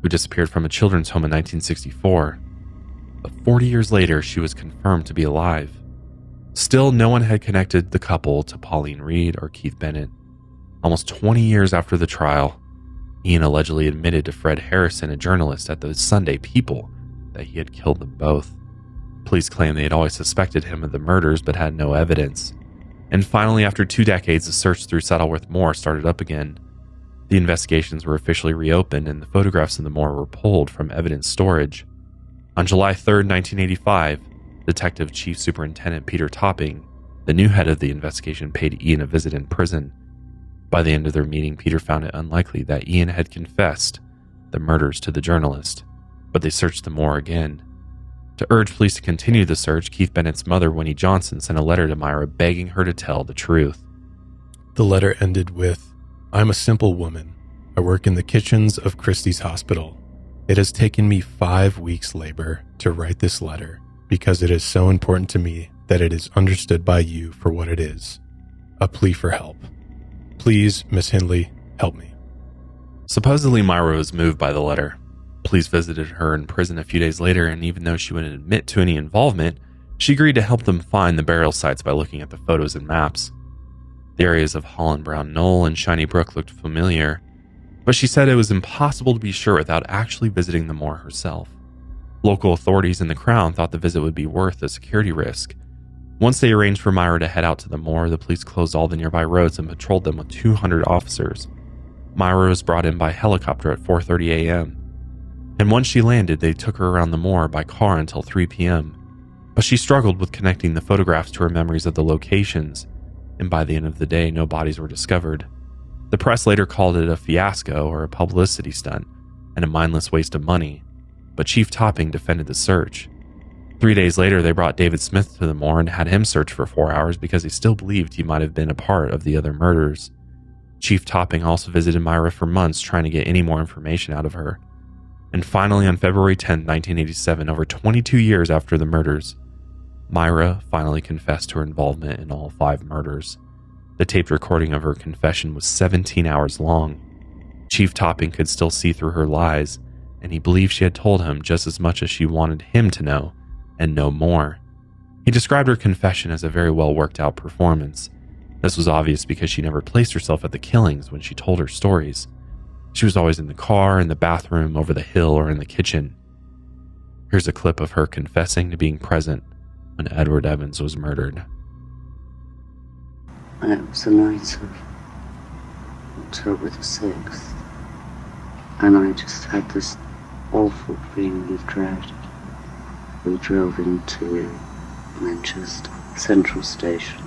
who disappeared from a children's home in 1964. But 40 years later, she was confirmed to be alive. Still, no one had connected the couple to Pauline Reade or Keith Bennett. Almost 20 years after the trial, Ian allegedly admitted to Fred Harrison, a journalist at the Sunday People, that he had killed them both. Police claimed they had always suspected him of the murders but had no evidence. And finally, after 2 decades, the search through Saddleworth Moor started up again. The investigations were officially reopened and the photographs in the moor were pulled from evidence storage. On July 3, 1985, Detective Chief Superintendent Peter Topping, the new head of the investigation, paid Ian a visit in prison. By the end of their meeting, Peter found it unlikely that Ian had confessed the murders to the journalist, but they searched the morgue again. To urge police to continue the search, Keith Bennett's mother, Winnie Johnson, sent a letter to Myra begging her to tell the truth. The letter ended with, "I'm a simple woman. I work in the kitchens of Christie's Hospital. It has taken me 5 weeks' labor to write this letter because it is so important to me that it is understood by you for what it is. A plea for help. Please, Miss Hindley, help me." Supposedly, Myra was moved by the letter. Police visited her in prison a few days later, and even though she wouldn't admit to any involvement, she agreed to help them find the burial sites by looking at the photos and maps. The areas of Holland Brown Knoll and Shiny Brook looked familiar, but she said it was impossible to be sure without actually visiting the moor herself. Local authorities and the Crown thought the visit would be worth the security risk. Once they arranged for Myra to head out to the moor, the police closed all the nearby roads and patrolled them with 200 officers. Myra was brought in by helicopter at 4:30 a.m., and once she landed, they took her around the moor by car until 3 p.m., but she struggled with connecting the photographs to her memories of the locations, and by the end of the day, no bodies were discovered. The press later called it a fiasco or a publicity stunt and a mindless waste of money, but Chief Topping defended the search. 3 days later, they brought David Smith to the moor and had him search for 4 hours because he still believed he might have been a part of the other murders. Chief Topping also visited Myra for months trying to get any more information out of her. And finally, on February 10, 1987, over 22 years after the murders, Myra finally confessed to her involvement in all 5 murders. The taped recording of her confession was 17 hours long. Chief Topping could still see through her lies, and he believed she had told him just as much as she wanted him to know, and no more. He described her confession as a very well worked out performance. This was obvious because she never placed herself at the killings when she told her stories. She was always in the car, in the bathroom, over the hill, or in the kitchen. Here's a clip of her confessing to being present when Edward Evans was murdered. It was the night of October the 6th, and I just had this awful feeling of dread. We drove into Manchester Central Station,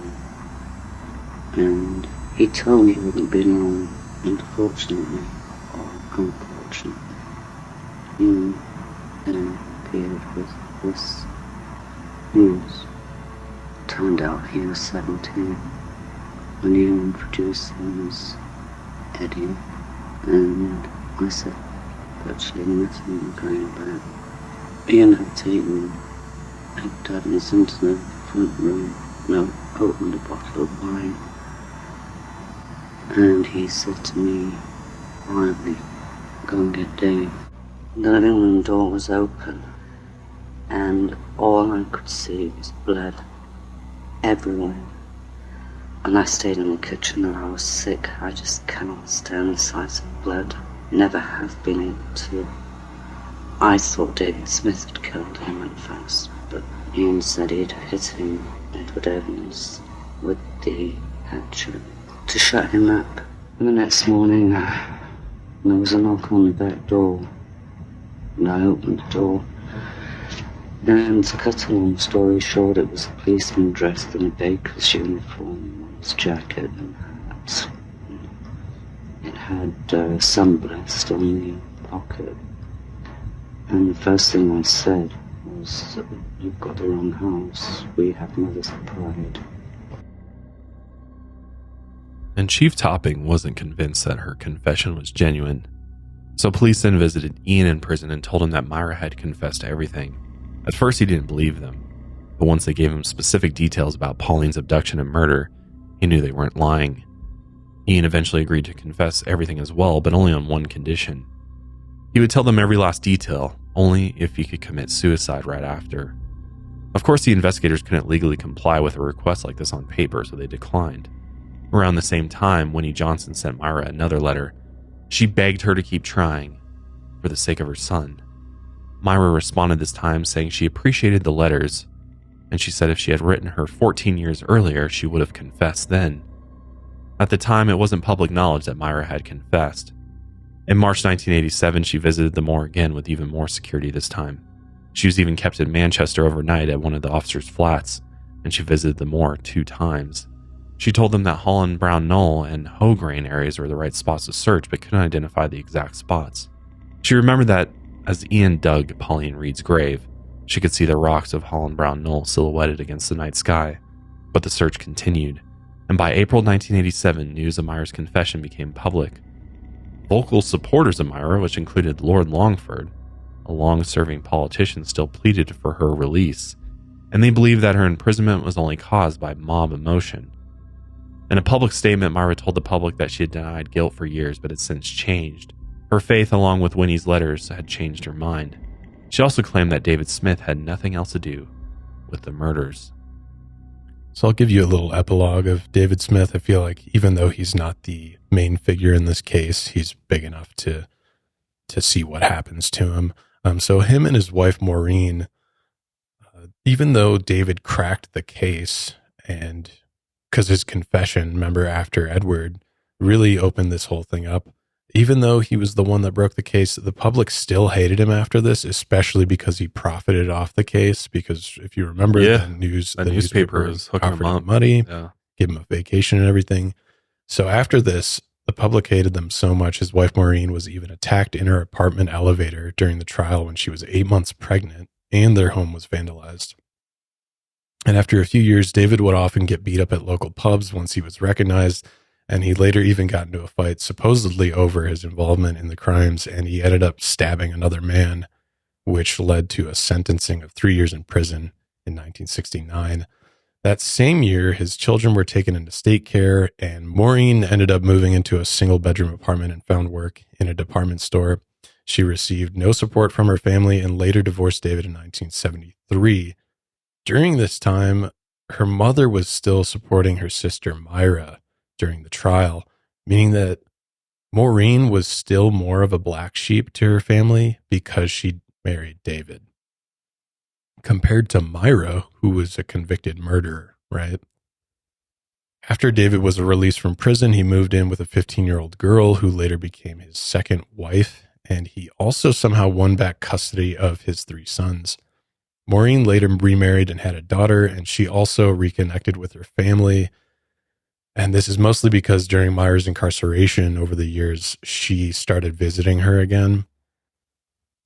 and he told me it wouldn't be long, unfortunately, or unfortunately. He then appeared with this news. Turned out he was 17. When you introduced him as Eddie, and I said virtually nothing going back. Ian had taken Dad into the front room, opened a bottle of wine, and he said to me quietly, "Go and get Dave." The living room door was open, and all I could see was blood everywhere. And I stayed in the kitchen and I was sick. I just cannot stand the sight of blood. Never have been able to. I thought David Smith had killed him at first, but Ian said he'd hit him, Edward Evans, with the hatchet to shut him up. And the next morning, there was a knock on the back door, and I opened the door. And to cut a long story short, it was a policeman dressed in a baker's uniform, his jacket and hat. It had sunblast on the pocket. And the first thing I said was, "You've got the wrong house. We have Mother's Pride." And Chief Topping wasn't convinced that her confession was genuine. So police then visited Ian in prison and told him that Myra had confessed to everything. At first he didn't believe them, but once they gave him specific details about Pauline's abduction and murder, he knew they weren't lying. Ian eventually agreed to confess everything as well, but only on one condition. He would tell them every last detail, only if he could commit suicide right after. Of course, the investigators couldn't legally comply with a request like this on paper, so they declined. Around the same time, Winnie Johnson sent Myra another letter. She begged her to keep trying, for the sake of her son. Myra responded this time saying she appreciated the letters, and she said if she had written her 14 years earlier, she would have confessed then. At the time, it wasn't public knowledge that Myra had confessed. In March 1987, she visited the moor again with even more security this time. She was even kept in Manchester overnight at one of the officers' flats, and she visited the moor 2 times. She told them that Holland Brown Knoll and Hograin areas were the right spots to search, but couldn't identify the exact spots. She remembered that as Ian dug Pauline Reade's grave, she could see the rocks of Holland Brown Knoll silhouetted against the night sky, but the search continued, and by April 1987, news of Myra's confession became public. Vocal supporters of Myra, which included Lord Longford, a long-serving politician, still pleaded for her release, and they believed that her imprisonment was only caused by mob emotion. In a public statement, Myra told the public that she had denied guilt for years, but had since changed. Her faith, along with Winnie's letters, had changed her mind. She also claimed that David Smith had nothing else to do with the murders. So I'll give you a little epilogue of David Smith. I feel like even though he's not the main figure in this case, he's big enough to see what happens to him. So him and his wife Maureen, even though David cracked the case, and because his confession, remember, after Edward, really opened this whole thing up, even though he was the one that broke the case, the public still hated him after this, especially because he profited off the case. Because if you remember, the newspaper was hooking him up, money, give him a vacation and everything. So after this, the public hated them so much, his wife Maureen was even attacked in her apartment elevator during the trial when she was 8 months pregnant, and their home was vandalized. And after a few years, David would often get beat up at local pubs once he was recognized, and he later even got into a fight supposedly over his involvement in the crimes, and he ended up stabbing another man, which led to a sentencing of 3 years in prison in 1969. That same year, his children were taken into state care, and Maureen ended up moving into a single-bedroom apartment and found work in a department store. She received no support from her family and later divorced David in 1973. During this time, her mother was still supporting her sister Myra during the trial, meaning that Maureen was still more of a black sheep to her family because she married David, compared to Myra, who was a convicted murderer, right? After David was released from prison, he moved in with a 15-year-old girl who later became his second wife, and he also somehow won back custody of his 3 sons. Maureen later remarried and had a daughter, and she also reconnected with her family. And this is mostly because during Myra's incarceration over the years, she started visiting her again.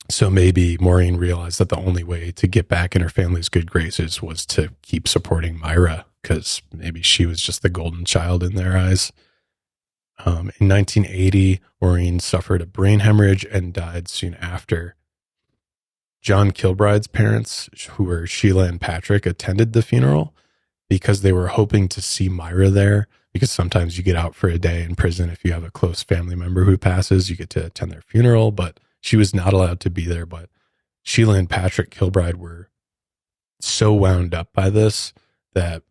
So maybe Maureen realized that the only way to get back in her family's good graces was to keep supporting Myra, because maybe she was just the golden child in their eyes. In 1980, Maureen suffered a brain hemorrhage and died soon after. John Kilbride's parents, who were Sheila and Patrick, attended the funeral because they were hoping to see Myra there, because sometimes you get out for a day in prison. If you have a close family member who passes, you get to attend their funeral, but she was not allowed to be there. But Sheila and Patrick Kilbride were so wound up by this that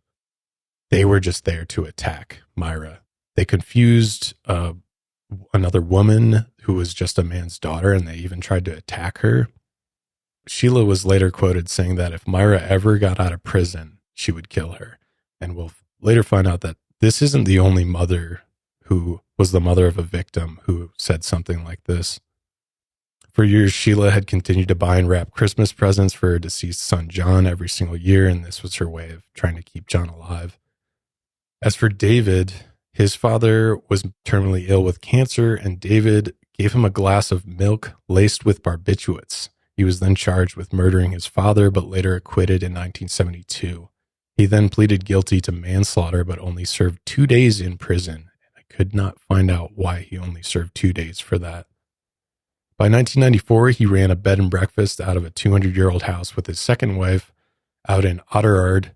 they were just there to attack Myra. They confused another woman who was just a man's daughter, and they even tried to attack her. Sheila was later quoted saying that if Myra ever got out of prison, she would kill her. And we'll later find out that this isn't the only mother who was the mother of a victim who said something like this. For years, Sheila had continued to buy and wrap Christmas presents for her deceased son, John, every single year, and this was her way of trying to keep John alive. As for David, his father was terminally ill with cancer, and David gave him a glass of milk laced with barbiturates. He was then charged with murdering his father, but later acquitted in 1972. He then pleaded guilty to manslaughter, but only served 2 days in prison. I could not find out why he only served 2 days for that. By 1994, he ran a bed and breakfast out of a 200-year-old house with his second wife out in Oughterard,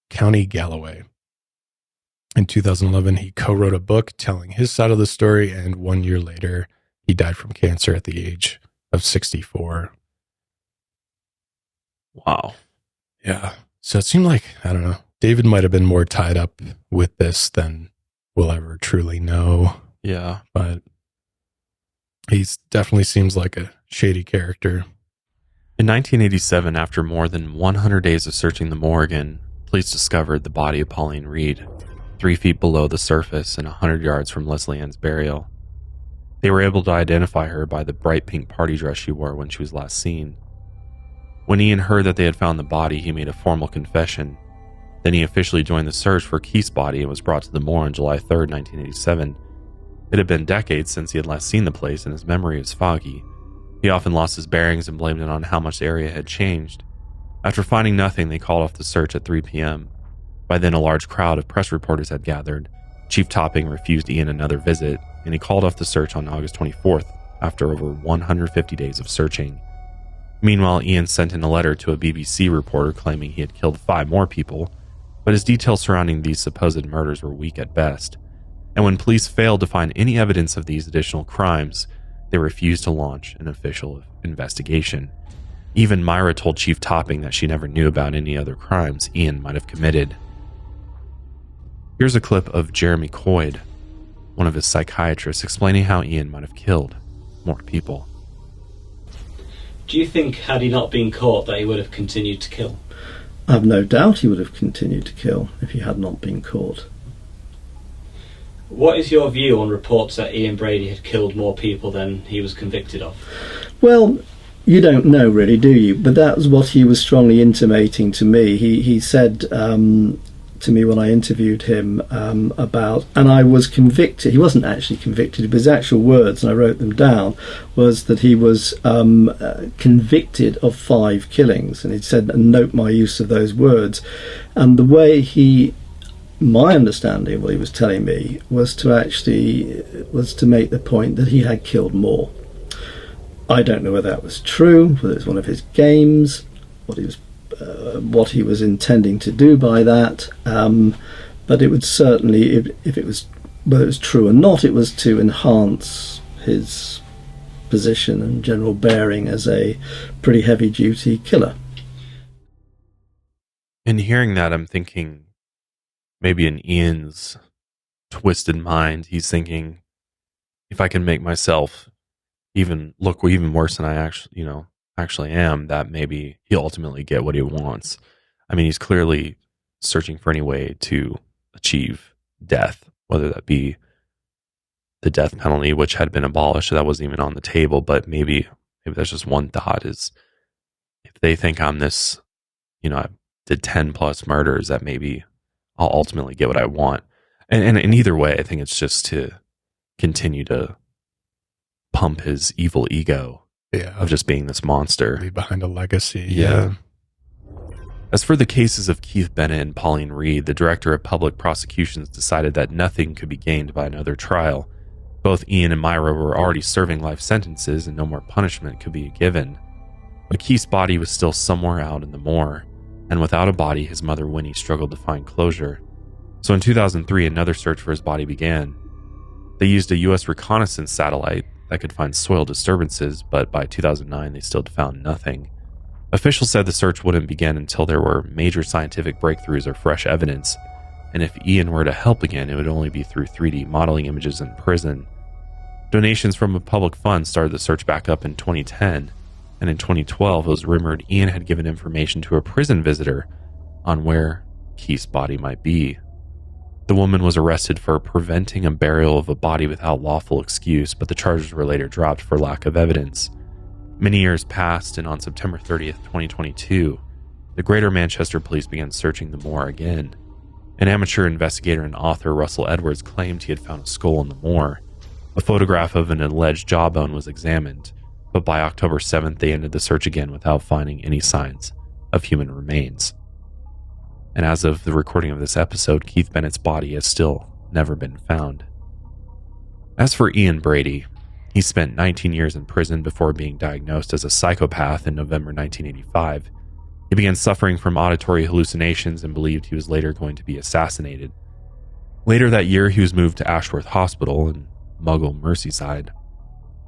County Galloway. In 2011, he co-wrote a book telling his side of the story, and 1 year later, he died from cancer at the age of 64. Wow. Yeah. So it seemed like, I don't know, David might have been more tied up with this than we'll ever truly know. Yeah. But he definitely seems like a shady character. In 1987, after more than 100 days of searching the morgue, police discovered the body of Pauline Reade, 3 feet below the surface and 100 yards from Lesley Ann's burial. They were able to identify her by the bright pink party dress she wore when she was last seen. When Ian heard that they had found the body, he made a formal confession. Then he officially joined the search for Keith's body and was brought to the morgue on July 3rd, 1987. It had been decades since he had last seen the place, and his memory was foggy. He often lost his bearings and blamed it on how much the area had changed. After finding nothing, they called off the search at 3 p.m. By then, a large crowd of press reporters had gathered. Chief Topping refused Ian another visit, and he called off the search on August 24th after over 150 days of searching. Meanwhile, Ian sent in a letter to a BBC reporter claiming he had killed 5 more people, but his details surrounding these supposed murders were weak at best. And when police failed to find any evidence of these additional crimes, they refused to launch an official investigation. Even Myra told Chief Topping that she never knew about any other crimes Ian might have committed. Here's a clip of Jeremy Coyd, one of his psychiatrists, explaining how Ian might have killed more people. Do you think, had he not been caught, that he would have continued to kill? I have no doubt he would have continued to kill if he had not been caught. What is your view on reports that Ian Brady had killed more people than he was convicted of? Well, you don't know really, do you? But that was what he was strongly intimating to me. He said to me when I interviewed him about, and I was convicted, he wasn't actually convicted, but his actual words, and I wrote them down, was that he was convicted of 5 killings, and he said, and note my use of those words. And the way my understanding of what he was telling me was to make the point that he had killed more. I don't know whether that was true, whether it was one of his games, what he was intending to do by that, but it would certainly, if it was, whether it was true or not, it was to enhance his position and general bearing as a pretty heavy-duty killer. In hearing that, I'm thinking maybe in Ian's twisted mind, he's thinking, if I can make myself look even worse than I actually am, that maybe he'll ultimately get what he wants. I mean, he's clearly searching for any way to achieve death, whether that be the death penalty, which had been abolished, so that wasn't even on the table. But maybe that's just one thought, is if they think I'm this, I did 10 plus murders, that maybe I'll ultimately get what I want. And either way, I think it's just to continue to pump his evil ego of just being this monster. Leave behind a legacy. Yeah. As for the cases of Keith Bennett and Pauline Reade, the director of public prosecutions decided that nothing could be gained by another trial. Both Ian and Myra were already serving life sentences and no more punishment could be given. But Keith's body was still somewhere out in the moor, and without a body, his mother Winnie struggled to find closure. So in 2003, another search for his body began. They used a U.S. reconnaissance satellite that could find soil disturbances, but by 2009 they still found nothing. Officials said the search wouldn't begin until there were major scientific breakthroughs or fresh evidence, and if Ian were to help again, it would only be through 3D modeling images in prison. Donations from a public fund started the search back up in 2010, and in 2012 it was rumored Ian had given information to a prison visitor on where Keith's body might be. The woman was arrested for preventing a burial of a body without lawful excuse, but the charges were later dropped for lack of evidence. Many years passed, and on September 30th, 2022, the Greater Manchester Police began searching the moor again. An amateur investigator and author, Russell Edwards, claimed he had found a skull in the moor. A photograph of an alleged jawbone was examined, but by October 7th, they ended the search again without finding any signs of human remains. And as of the recording of this episode, Keith Bennett's body has still never been found. As for Ian Brady, he spent 19 years in prison before being diagnosed as a psychopath in November 1985. He began suffering from auditory hallucinations and believed he was later going to be assassinated. Later that year, he was moved to Ashworth Hospital in Muggle, Merseyside,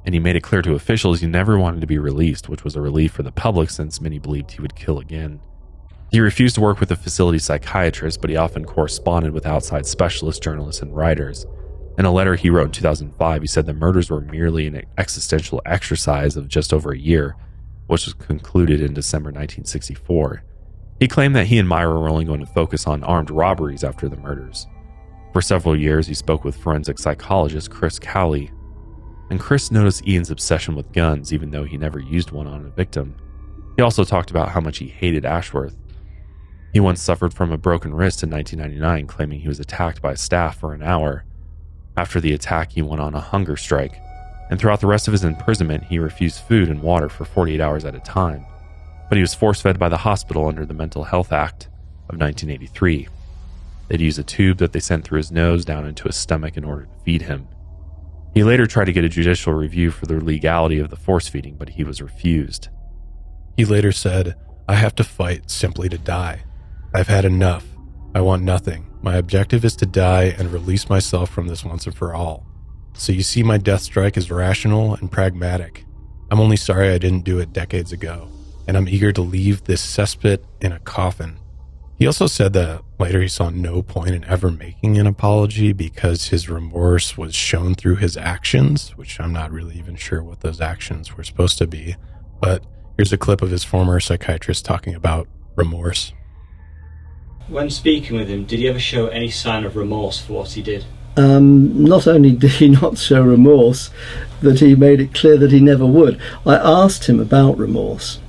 and he made it clear to officials he never wanted to be released, which was a relief for the public since many believed he would kill again. He refused to work with the facility psychiatrist, but he often corresponded with outside specialists, journalists, and writers. In a letter he wrote in 2005, he said the murders were merely an existential exercise of just over a year, which was concluded in December 1964. He claimed that he and Myra were only going to focus on armed robberies after the murders. For several years, he spoke with forensic psychologist Chris Cowley, and Chris noticed Ian's obsession with guns, even though he never used one on a victim. He also talked about how much he hated Ashworth. He once suffered from a broken wrist in 1999, claiming he was attacked by staff for an hour. After the attack, he went on a hunger strike, and throughout the rest of his imprisonment, he refused food and water for 48 hours at a time. But he was force-fed by the hospital under the Mental Health Act of 1983. They'd use a tube that they sent through his nose down into his stomach in order to feed him. He later tried to get a judicial review for the legality of the force feeding, but he was refused. He later said, "I have to fight simply to die. I've had enough. I want nothing. My objective is to die and release myself from this once and for all. So you see, my death strike is rational and pragmatic. I'm only sorry I didn't do it decades ago, and I'm eager to leave this cesspit in a coffin." He also said that later he saw no point in ever making an apology because his remorse was shown through his actions, which I'm not really even sure what those actions were supposed to be. But here's a clip of his former psychiatrist talking about remorse. When speaking with him, did he ever show any sign of remorse for what he did? Not only did he not show remorse, but he made it clear that he never would. I asked him about remorse,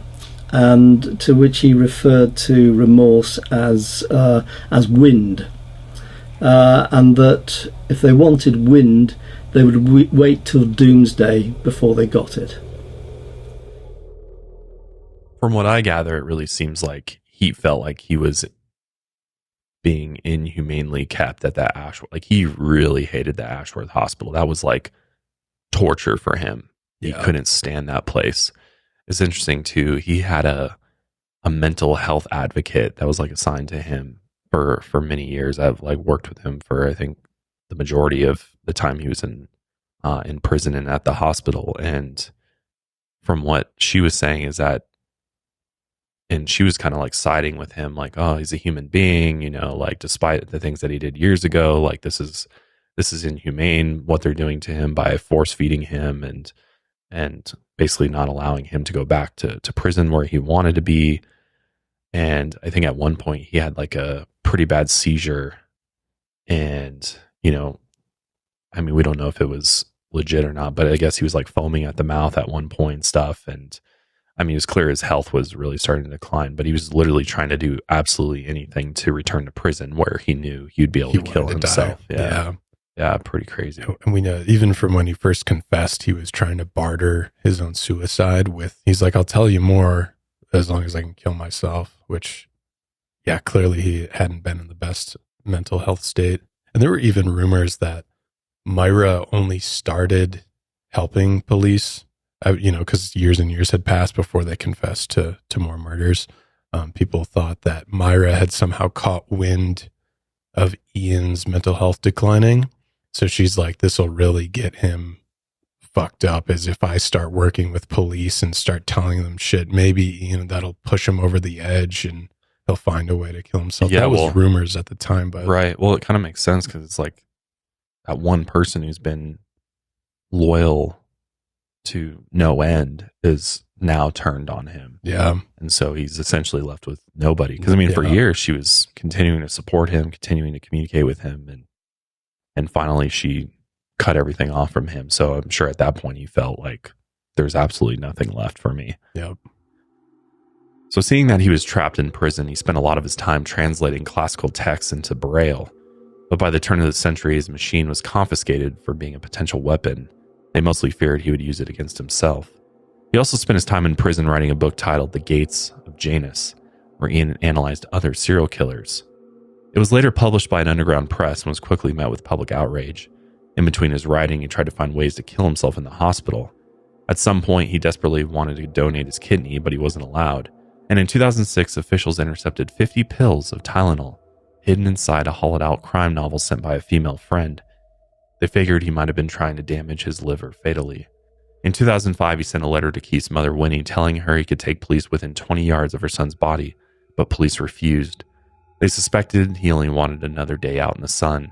and to which he referred to remorse as wind, and that if they wanted wind, they would wait till doomsday before they got it. From what I gather, it really seems like he felt like he was being inhumanely kept at that Ashworth. Like, he really hated the Ashworth Hospital. That was like torture for him. He couldn't stand that place. It's interesting too. He had a mental health advocate that was like assigned to him for many years. I've like worked with him for, I think, the majority of the time he was in prison and at the hospital. And from what she was saying is that, and she was kind of like siding with him, like, oh, he's a human being, you know, like despite the things that he did years ago, like this is inhumane what they're doing to him by force feeding him and basically not allowing him to go back to prison where he wanted to be. And I think at one point he had like a pretty bad seizure, and, you know, I mean, we don't know if it was legit or not, but I guess he was like foaming at the mouth at one point and stuff. And I mean, it was clear his health was really starting to decline, but he was literally trying to do absolutely anything to return to prison where he knew he'd be able to kill himself. Yeah, pretty crazy. And we know, even from when he first confessed, he was trying to barter his own suicide with, he's like, I'll tell you more as long as I can kill myself, which, yeah, clearly he hadn't been in the best mental health state. And there were even rumors that Myra only started helping police, you know, because years and years had passed before they confessed to more murders. People thought that Myra had somehow caught wind of Ian's mental health declining. So she's like, this will really get him fucked up, as if I start working with police and start telling them shit, maybe, you know, that'll push him over the edge and he'll find a way to kill himself. Yeah, that was rumors at the time, but right. Well, it kind of makes sense because it's like that one person who's been loyal to no end is now turned on him. Yeah. And so he's essentially left with nobody. Because I mean, for years she was continuing to support him, continuing to communicate with him, and finally she cut everything off from him. So I'm sure at that point he felt like there's absolutely nothing left for me. Yep. So seeing that he was trapped in prison, he spent a lot of his time translating classical texts into Braille. But by the turn of the century, his machine was confiscated for being a potential weapon. They mostly feared he would use it against himself. He also spent his time in prison writing a book titled The Gates of Janus, where Ian analyzed other serial killers. It was later published by an underground press and was quickly met with public outrage. In between his writing, he tried to find ways to kill himself in the hospital. At some point, he desperately wanted to donate his kidney, but he wasn't allowed. And in 2006, officials intercepted 50 pills of Tylenol hidden inside a hollowed-out crime novel sent by a female friend. They figured he might have been trying to damage his liver fatally. In 2005, he sent a letter to Keith's mother, Winnie, telling her he could take police within 20 yards of her son's body, but police refused. They suspected he only wanted another day out in the sun.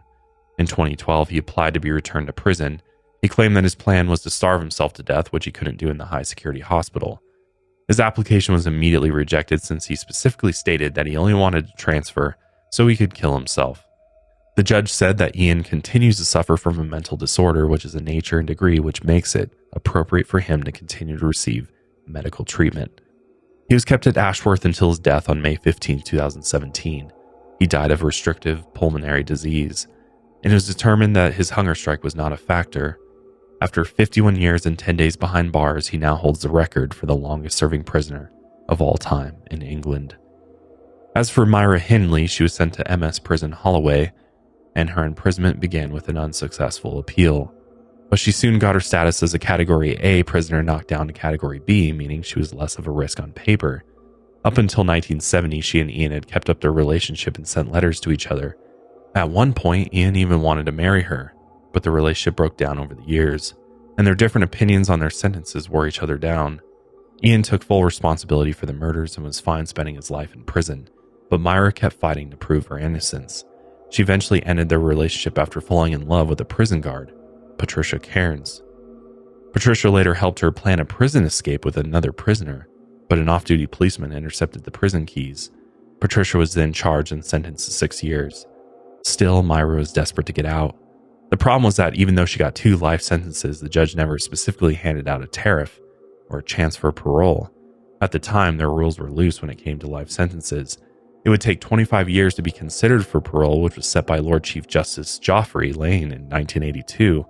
In 2012, he applied to be returned to prison. He claimed that his plan was to starve himself to death, which he couldn't do in the high-security hospital. His application was immediately rejected since he specifically stated that he only wanted to transfer so he could kill himself. The judge said that Ian continues to suffer from a mental disorder, which is a nature and degree which makes it appropriate for him to continue to receive medical treatment. He was kept at Ashworth until his death on May 15, 2017. He died of restrictive pulmonary disease, and it was determined that his hunger strike was not a factor. After 51 years and 10 days behind bars, he now holds the record for the longest-serving prisoner of all time in England. As for Myra Hindley, she was sent to MS Prison Holloway, and her imprisonment began with an unsuccessful appeal. But she soon got her status as a Category A prisoner knocked down to Category B, meaning she was less of a risk on paper. Up until 1970, she and Ian had kept up their relationship and sent letters to each other. At one point, Ian even wanted to marry her, but the relationship broke down over the years, and their different opinions on their sentences wore each other down. Ian took full responsibility for the murders and was fine spending his life in prison, but Myra kept fighting to prove her innocence. She eventually ended their relationship after falling in love with a prison guard, Patricia Cairns. Patricia later helped her plan a prison escape with another prisoner, but an off-duty policeman intercepted the prison keys. Patricia was then charged and sentenced to 6 years. Still, Myra was desperate to get out. The problem was that even though she got 2 life sentences, the judge never specifically handed out a tariff or a chance for parole. At the time, their rules were loose when it came to life sentences. It would take 25 years to be considered for parole, which was set by Lord Chief Justice Geoffrey Lane in 1982.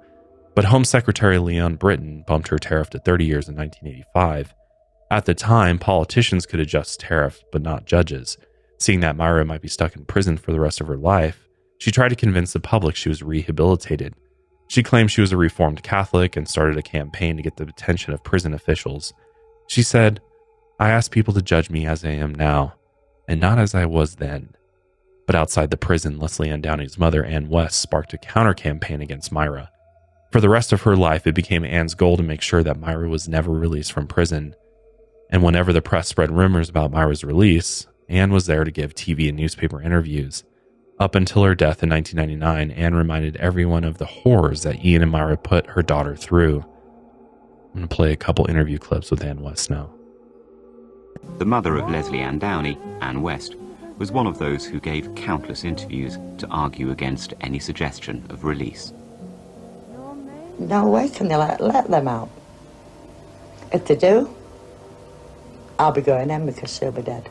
But Home Secretary Leon Britton bumped her tariff to 30 years in 1985. At the time, politicians could adjust tariffs, but not judges. Seeing that Myra might be stuck in prison for the rest of her life, she tried to convince the public she was rehabilitated. She claimed she was a Reformed Catholic and started a campaign to get the attention of prison officials. She said, "I ask people to judge me as I am now, and not as I was then." But outside the prison, Lesley Ann Downey's mother, Ann West, sparked a counter-campaign against Myra. For the rest of her life, it became Ann's goal to make sure that Myra was never released from prison. And whenever the press spread rumors about Myra's release, Ann was there to give TV and newspaper interviews. Up until her death in 1999, Ann reminded everyone of the horrors that Ian and Myra put her daughter through. I'm going to play a couple interview clips with Ann West now. The mother of Lesley Ann Downey, Ann West, was one of those who gave countless interviews to argue against any suggestion of release. No way can they let them out. If they do, I'll be going in because she'll be dead.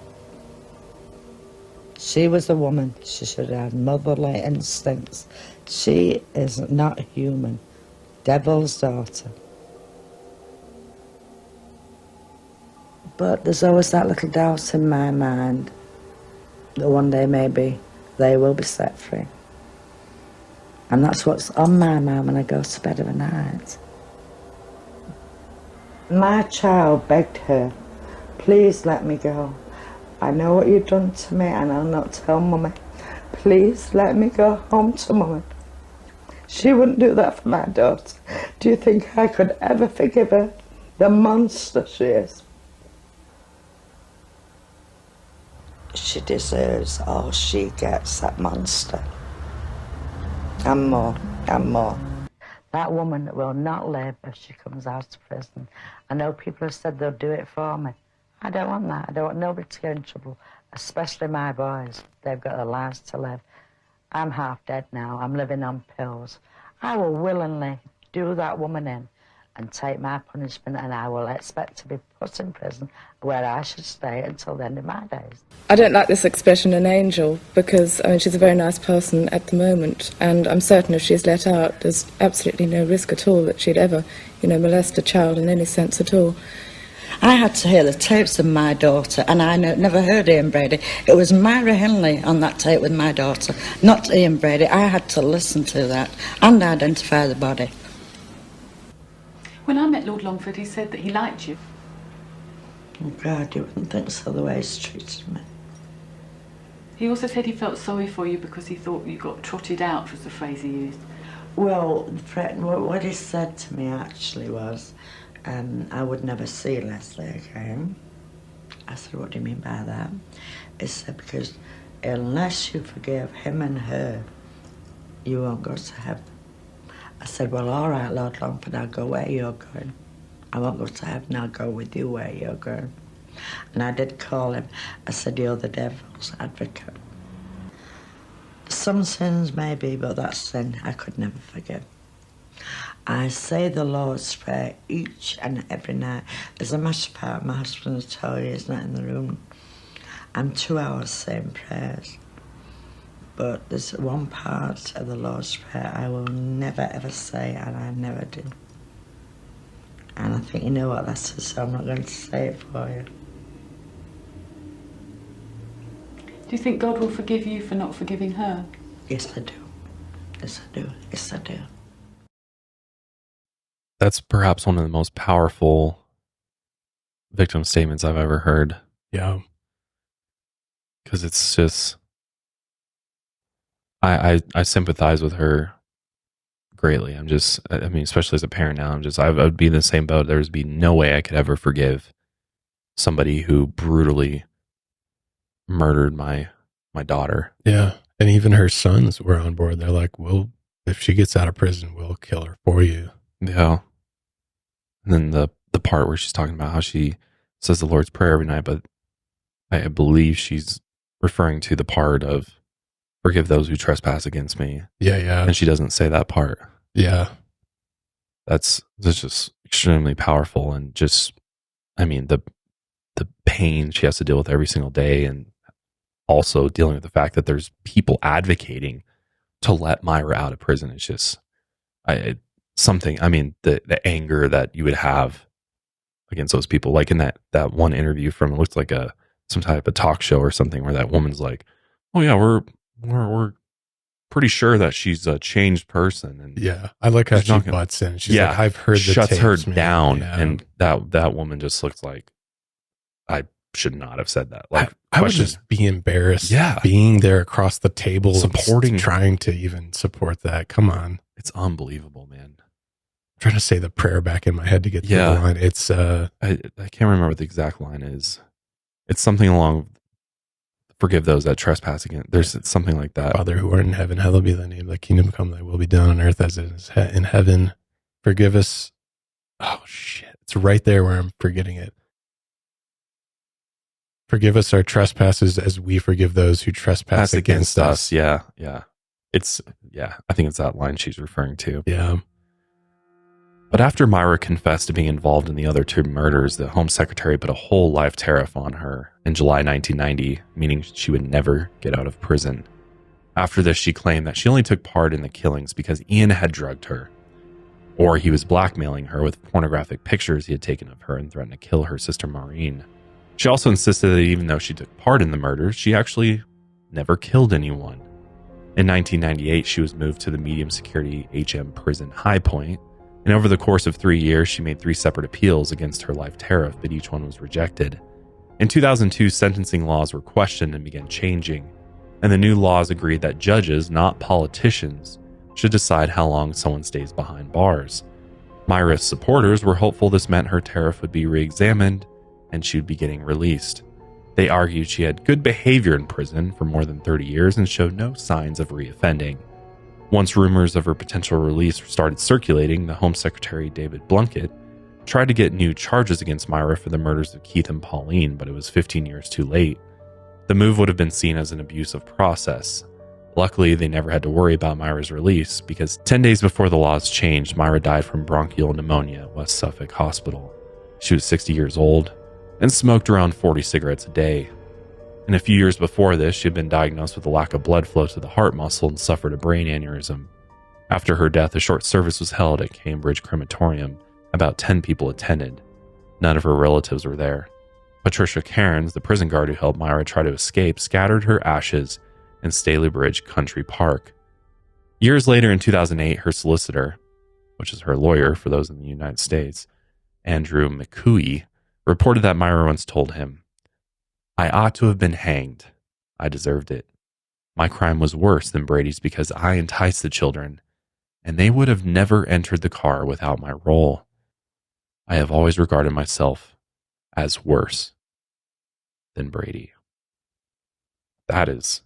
She was a woman. She should have had motherly instincts. She is not human. Devil's daughter. But there's always that little doubt in my mind that one day maybe they will be set free. And that's what's on my mind when I go to bed of a night. My child begged her, "Please let me go. I know what you've done to me and I'll not tell Mummy. Please let me go home to Mummy." She wouldn't do that for my daughter. Do you think I could ever forgive her? The monster she is. She deserves all she gets, that monster. And more, and more. That woman will not live if she comes out of prison. I know people have said they'll do it for me. I don't want that. I don't want nobody to get in trouble, especially my boys. They've got their lives to live. I'm half dead now. I'm living on pills. I will willingly do that woman in and take my punishment, and I will expect to be put in prison where I should stay until the end of my days. I don't like this expression, an angel, because, I mean, she's a very nice person at the moment, and I'm certain if she's let out, there's absolutely no risk at all that she'd ever, molest a child in any sense at all. I had to hear the tapes of my daughter, and I never heard Ian Brady. It was Myra Hindley on that tape with my daughter, not Ian Brady. I had to listen to that and identify the body. When I met Lord Longford, he said that he liked you. Oh, God, you wouldn't think so, the way he's treated me. He also said he felt sorry for you because he thought you got trotted out, was the phrase he used. Well, what he said to me actually was, I would never see Lesley again. I said, "What do you mean by that?" He said, "Because unless you forgive him and her, you won't go to heaven." I said, "Well, all right, Lord Longford, I'll go where you're going. I won't go to heaven, I'll go with you where you're going." And I did call him. I said, "You're the devil's advocate." Some sins maybe, but that sin I could never forgive. I say the Lord's Prayer each and every night. As a matter of fact, my husband told you he's not in the room. I'm 2 hours saying prayers. But there's one part of the Lord's Prayer I will never ever say, and I never did. And I think you know what that is, so I'm not going to say it for you. Do you think God will forgive you for not forgiving her? Yes, I do. Yes, I do. Yes, I do. That's perhaps one of the most powerful victim statements I've ever heard. Yeah. Because it's just, I sympathize with her greatly. I mean, especially as a parent now, I would be in the same boat. There would be no way I could ever forgive somebody who brutally murdered my daughter. Yeah. And even her sons were on board. They're like, well, if she gets out of prison, we'll kill her for you. Yeah. And then the part where she's talking about how she says the Lord's Prayer every night, but I believe she's referring to the part of forgive those who trespass against me. Yeah, yeah. And she doesn't say that part. Yeah. That's just extremely powerful, and just, I mean, the pain she has to deal with every single day, and also dealing with the fact that there's people advocating to let Myra out of prison. It's just the anger that you would have against those people. Like in that one interview from, it looked like some type of talk show or something, where that woman's like, oh yeah, we're pretty sure that she's a changed person. And yeah, I like how she butts in. She's like, I've heard the shuts tapes, her man. down. Yeah. And that woman just looks like, I should not have said that. Like, I would just be embarrassed. Yeah. Being there across the table, supporting, trying to even support that. Come on. It's unbelievable, man. I'm trying to say the prayer back in my head to get through the line. It's I can't remember what the exact line is. It's something along, forgive those that trespass against. There's something like that. Father who art in heaven, hallowed be thy name. Thy kingdom come, thy will be done on earth as it is in heaven. Forgive us. Oh shit. It's right there where I'm forgetting it. Forgive us our trespasses as we forgive those who trespass against us. Yeah. Yeah. I think it's that line she's referring to. Yeah. But after Myra confessed to being involved in the other two murders, the Home Secretary put a whole life tariff on her in July 1990, meaning she would never get out of prison. After this, she claimed that she only took part in the killings because Ian had drugged her, or he was blackmailing her with pornographic pictures he had taken of her and threatened to kill her sister Maureen. She also insisted that even though she took part in the murders, she actually never killed anyone. In 1998, she was moved to the medium security HM prison High Point, and over the course of 3 years, she made 3 separate appeals against her life tariff, but each one was rejected. In 2002, sentencing laws were questioned and began changing, and the new laws agreed that judges, not politicians, should decide how long someone stays behind bars. Myra's supporters were hopeful this meant her tariff would be re-examined and she would be getting released. They argued she had good behavior in prison for more than 30 years and showed no signs of reoffending. Once rumors of her potential release started circulating, the Home Secretary David Blunkett tried to get new charges against Myra for the murders of Keith and Pauline, but it was 15 years too late. The move would have been seen as an abusive process. Luckily, they never had to worry about Myra's release, because 10 days before the laws changed, Myra died from bronchial pneumonia at West Suffolk Hospital. She was 60 years old and smoked around 40 cigarettes a day. And a few years before this, she had been diagnosed with a lack of blood flow to the heart muscle and suffered a brain aneurysm. After her death, a short service was held at Cambridge Crematorium. About 10 people attended. None of her relatives were there. Patricia Cairns, the prison guard who helped Myra try to escape, scattered her ashes in Stalybridge Country Park. Years later, in 2008, her solicitor, which is her lawyer for those in the United States, Andrew McCooey, reported that Myra once told him, "I ought to have been hanged. I deserved it. My crime was worse than Brady's because I enticed the children, and they would have never entered the car without my role. I have always regarded myself as worse than Brady." That is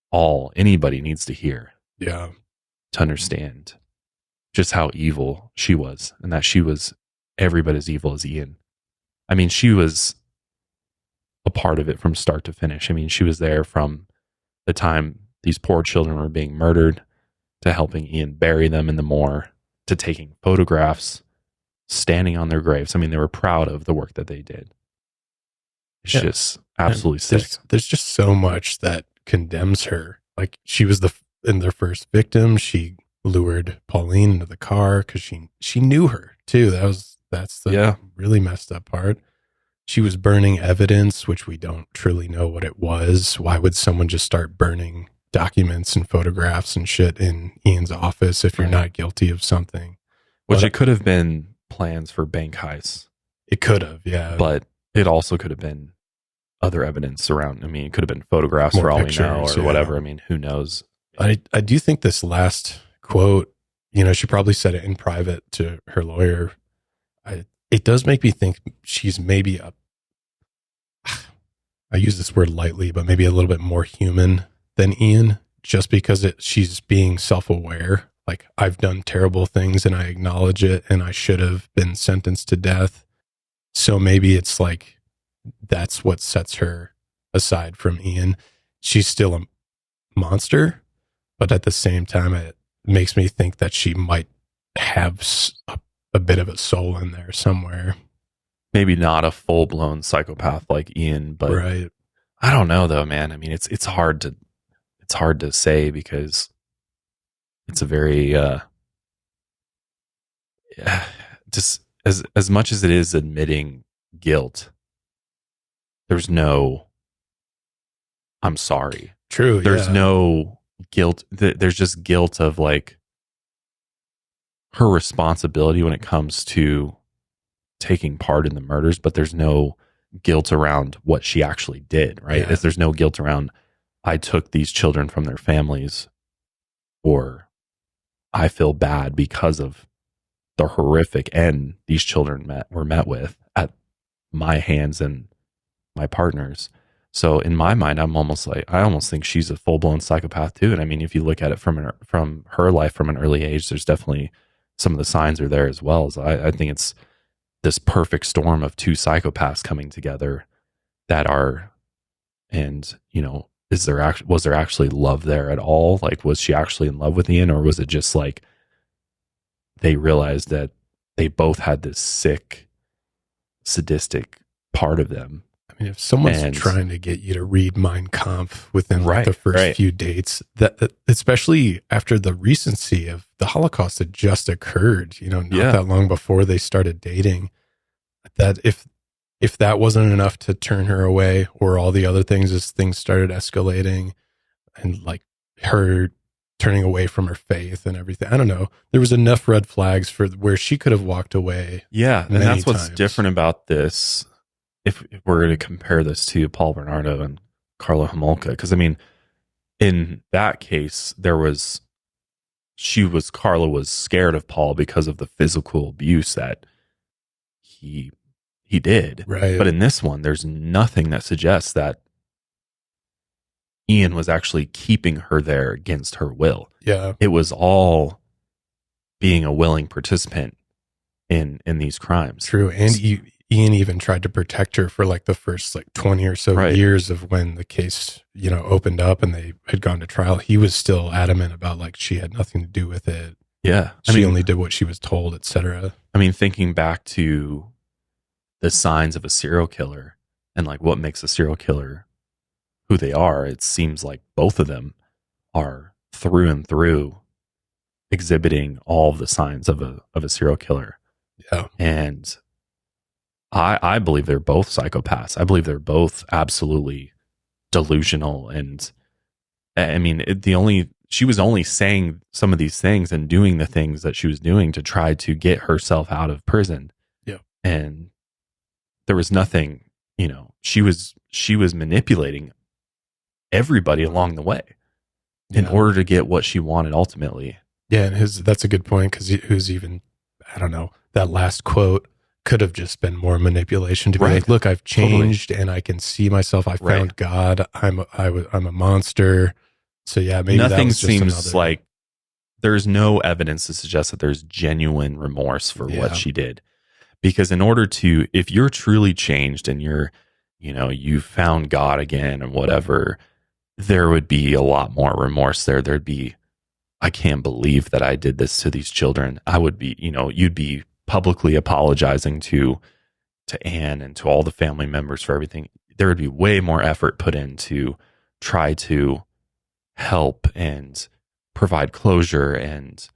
all anybody needs to hear. Yeah. To understand just how evil she was, and that she was every bit as evil as Ian. I mean, she was a part of it from start to finish. I mean, she was there from the time these poor children were being murdered, to helping Ian bury them in the moor, to taking photographs, standing on their graves. I mean, they were proud of the work that they did. It's just absolutely sick. There's just so much that condemns her. Like, she was their first victim. She lured Pauline into the car because she knew her too. That's the really messed up part. She was burning evidence, which we don't truly know what it was. Why would someone just start burning documents and photographs and shit in Ian's office if you're not guilty of something? Which it could have been plans for bank heists. It could have, yeah. But it also could have been other evidence around. I mean, it could have been photographs More for all pictures, we know, or whatever. I mean, who knows? I do think this last quote, she probably said it in private to her lawyer. It does make me think she's maybe I use this word lightly, but maybe a little bit more human than Ian, just because she's being self-aware. Like, I've done terrible things and I acknowledge it, and I should have been sentenced to death. So maybe it's like, that's what sets her aside from Ian. She's still a monster, but at the same time, it makes me think that she might have a bit of a soul in there somewhere. Maybe not a full-blown psychopath like Ian, but right. I don't know though, man. I mean, it's hard to say, because it's a very just as much as it is admitting guilt, there's no I'm sorry. True. There's no guilt. There's just guilt of like her responsibility when it comes to taking part in the murders, but there's no guilt around what she actually did, right? Yeah. There's no guilt around, I took these children from their families, or I feel bad because of the horrific end these children were met with at my hands and my partners. So in my mind, I almost think she's a full-blown psychopath too. And I mean, if you look at it from her life from an early age, there's definitely some of the signs are there as well. So I think it's this perfect storm of two psychopaths coming together that are, and was there actually love there at all? Like, was she actually in love with Ian, or was it just like they realized that they both had this sick, sadistic part of them? I mean, if someone's trying to get you to read Mein Kampf within the first few dates, that especially after the recency of the Holocaust had just occurred, not that long before they started dating, that if that wasn't enough to turn her away, or all the other things as things started escalating and like her turning away from her faith and everything, I don't know, there was enough red flags for where she could have walked away. Yeah. And that's what's different about this. If we're going to compare this to Paul Bernardo and Carla Homolka, because I mean, in that case, Carla was scared of Paul because of the physical abuse that he did. Right. But in this one, there's nothing that suggests that Ian was actually keeping her there against her will. Yeah. It was all being a willing participant in these crimes. True. And Ian even tried to protect her for like the first 20 or so years of when the case, opened up and they had gone to trial. He was still adamant about like she had nothing to do with it. Yeah. She only did what she was told, etc. I mean, thinking back to the signs of a serial killer and like what makes a serial killer who they are, it seems like both of them are through and through exhibiting all of the signs of a serial killer. Yeah. And I believe they're both psychopaths. I believe they're both absolutely delusional. And I mean, she was only saying some of these things and doing the things that she was doing to try to get herself out of prison. Yeah. And there was nothing, she was manipulating everybody along the way in order to get what she wanted ultimately. Yeah. And that's a good point, because who's even, I don't know, that last quote could have just been more manipulation to be like, look, I've changed and I can see myself. I found God. I'm a monster. So yeah, maybe nothing that was just seems like there's no evidence to suggest that there's genuine remorse for what she did. Because in order to, if you're truly changed and you found God again and whatever, there would be a lot more remorse there. There'd be, I can't believe that I did this to these children. I would be, you'd be publicly apologizing to Anne and to all the family members for everything. There would be way more effort put in to try to help and provide closure and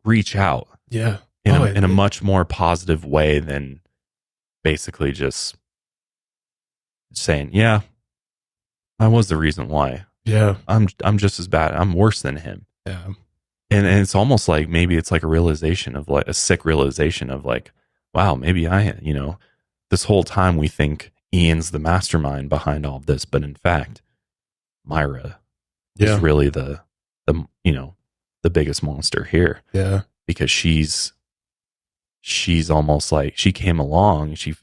reach out. Yeah. In a much more positive way than basically just saying, yeah, I was the reason why. Yeah. I'm just as bad. I'm worse than him. Yeah. And it's almost like, maybe it's like a realization of like a sick realization of like, wow, maybe this whole time we think Ian's the mastermind behind all of this, but in fact, Myra is really the biggest monster here. Yeah. Because she's almost like, she came along, she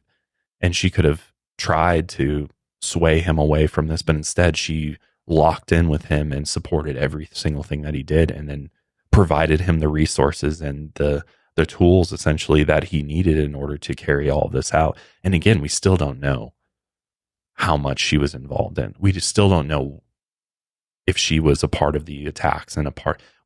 could have tried to sway him away from this, but instead she locked in with him and supported every single thing that he did, and then provided him the resources and the tools essentially that he needed in order to carry all of this out. And again, we still don't know how much she was involved in. We just still don't know if she was a part of the attacks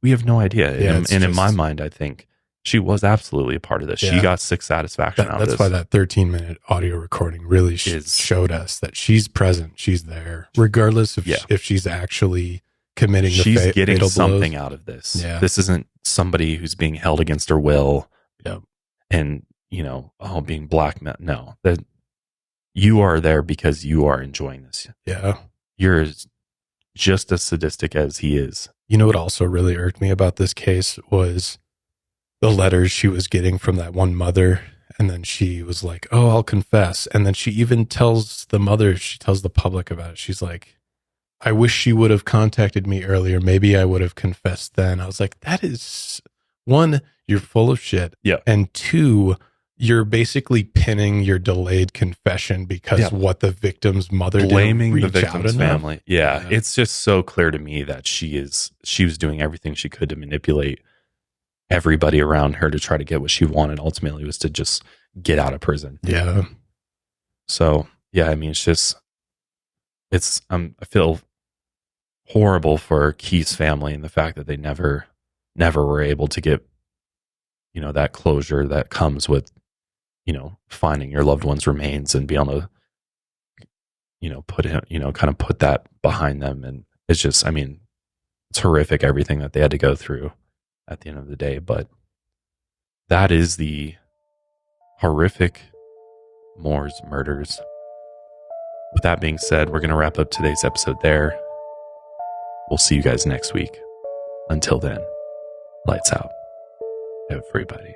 we have no idea. Yeah, in my mind, I think she was absolutely a part of this. Yeah. She got sick satisfaction out of this. That's why that 13-minute audio recording really showed us that she's present. She's there, regardless if she's actually committing the she's getting fatal something blows. out of this. Yeah. This isn't somebody who's being held against her will. Yeah. And, being blackmailed. No, that you are there because you are enjoying this. Yeah. You're just as sadistic as he is. You know what also really irked me about this case was the letters she was getting from that one mother. And then she was like, oh, I'll confess. And then she even tells the mother, she tells the public about it. She's like, I wish she would have contacted me earlier. Maybe I would have confessed then. I was like, that is, one, you're full of shit. Yeah. And two, you're basically pinning your delayed confession because what the victim's mother blaming didn't the reach out victim's enough. family. Yeah. It's just so clear to me that she was doing everything she could to manipulate everybody around her to try to get what she wanted. Ultimately was to just get out of prison. Yeah. So yeah, I mean, I feel horrible for Keith's family and the fact that they never were able to get, that closure that comes with, finding your loved one's remains and be able to, put that behind them. And it's just, I mean, it's horrific, everything that they had to go through at the end of the day. But that is the horrific Moors murders. With that being said, we're going to wrap up today's episode there. We'll see you guys next week. Until then, lights out, everybody.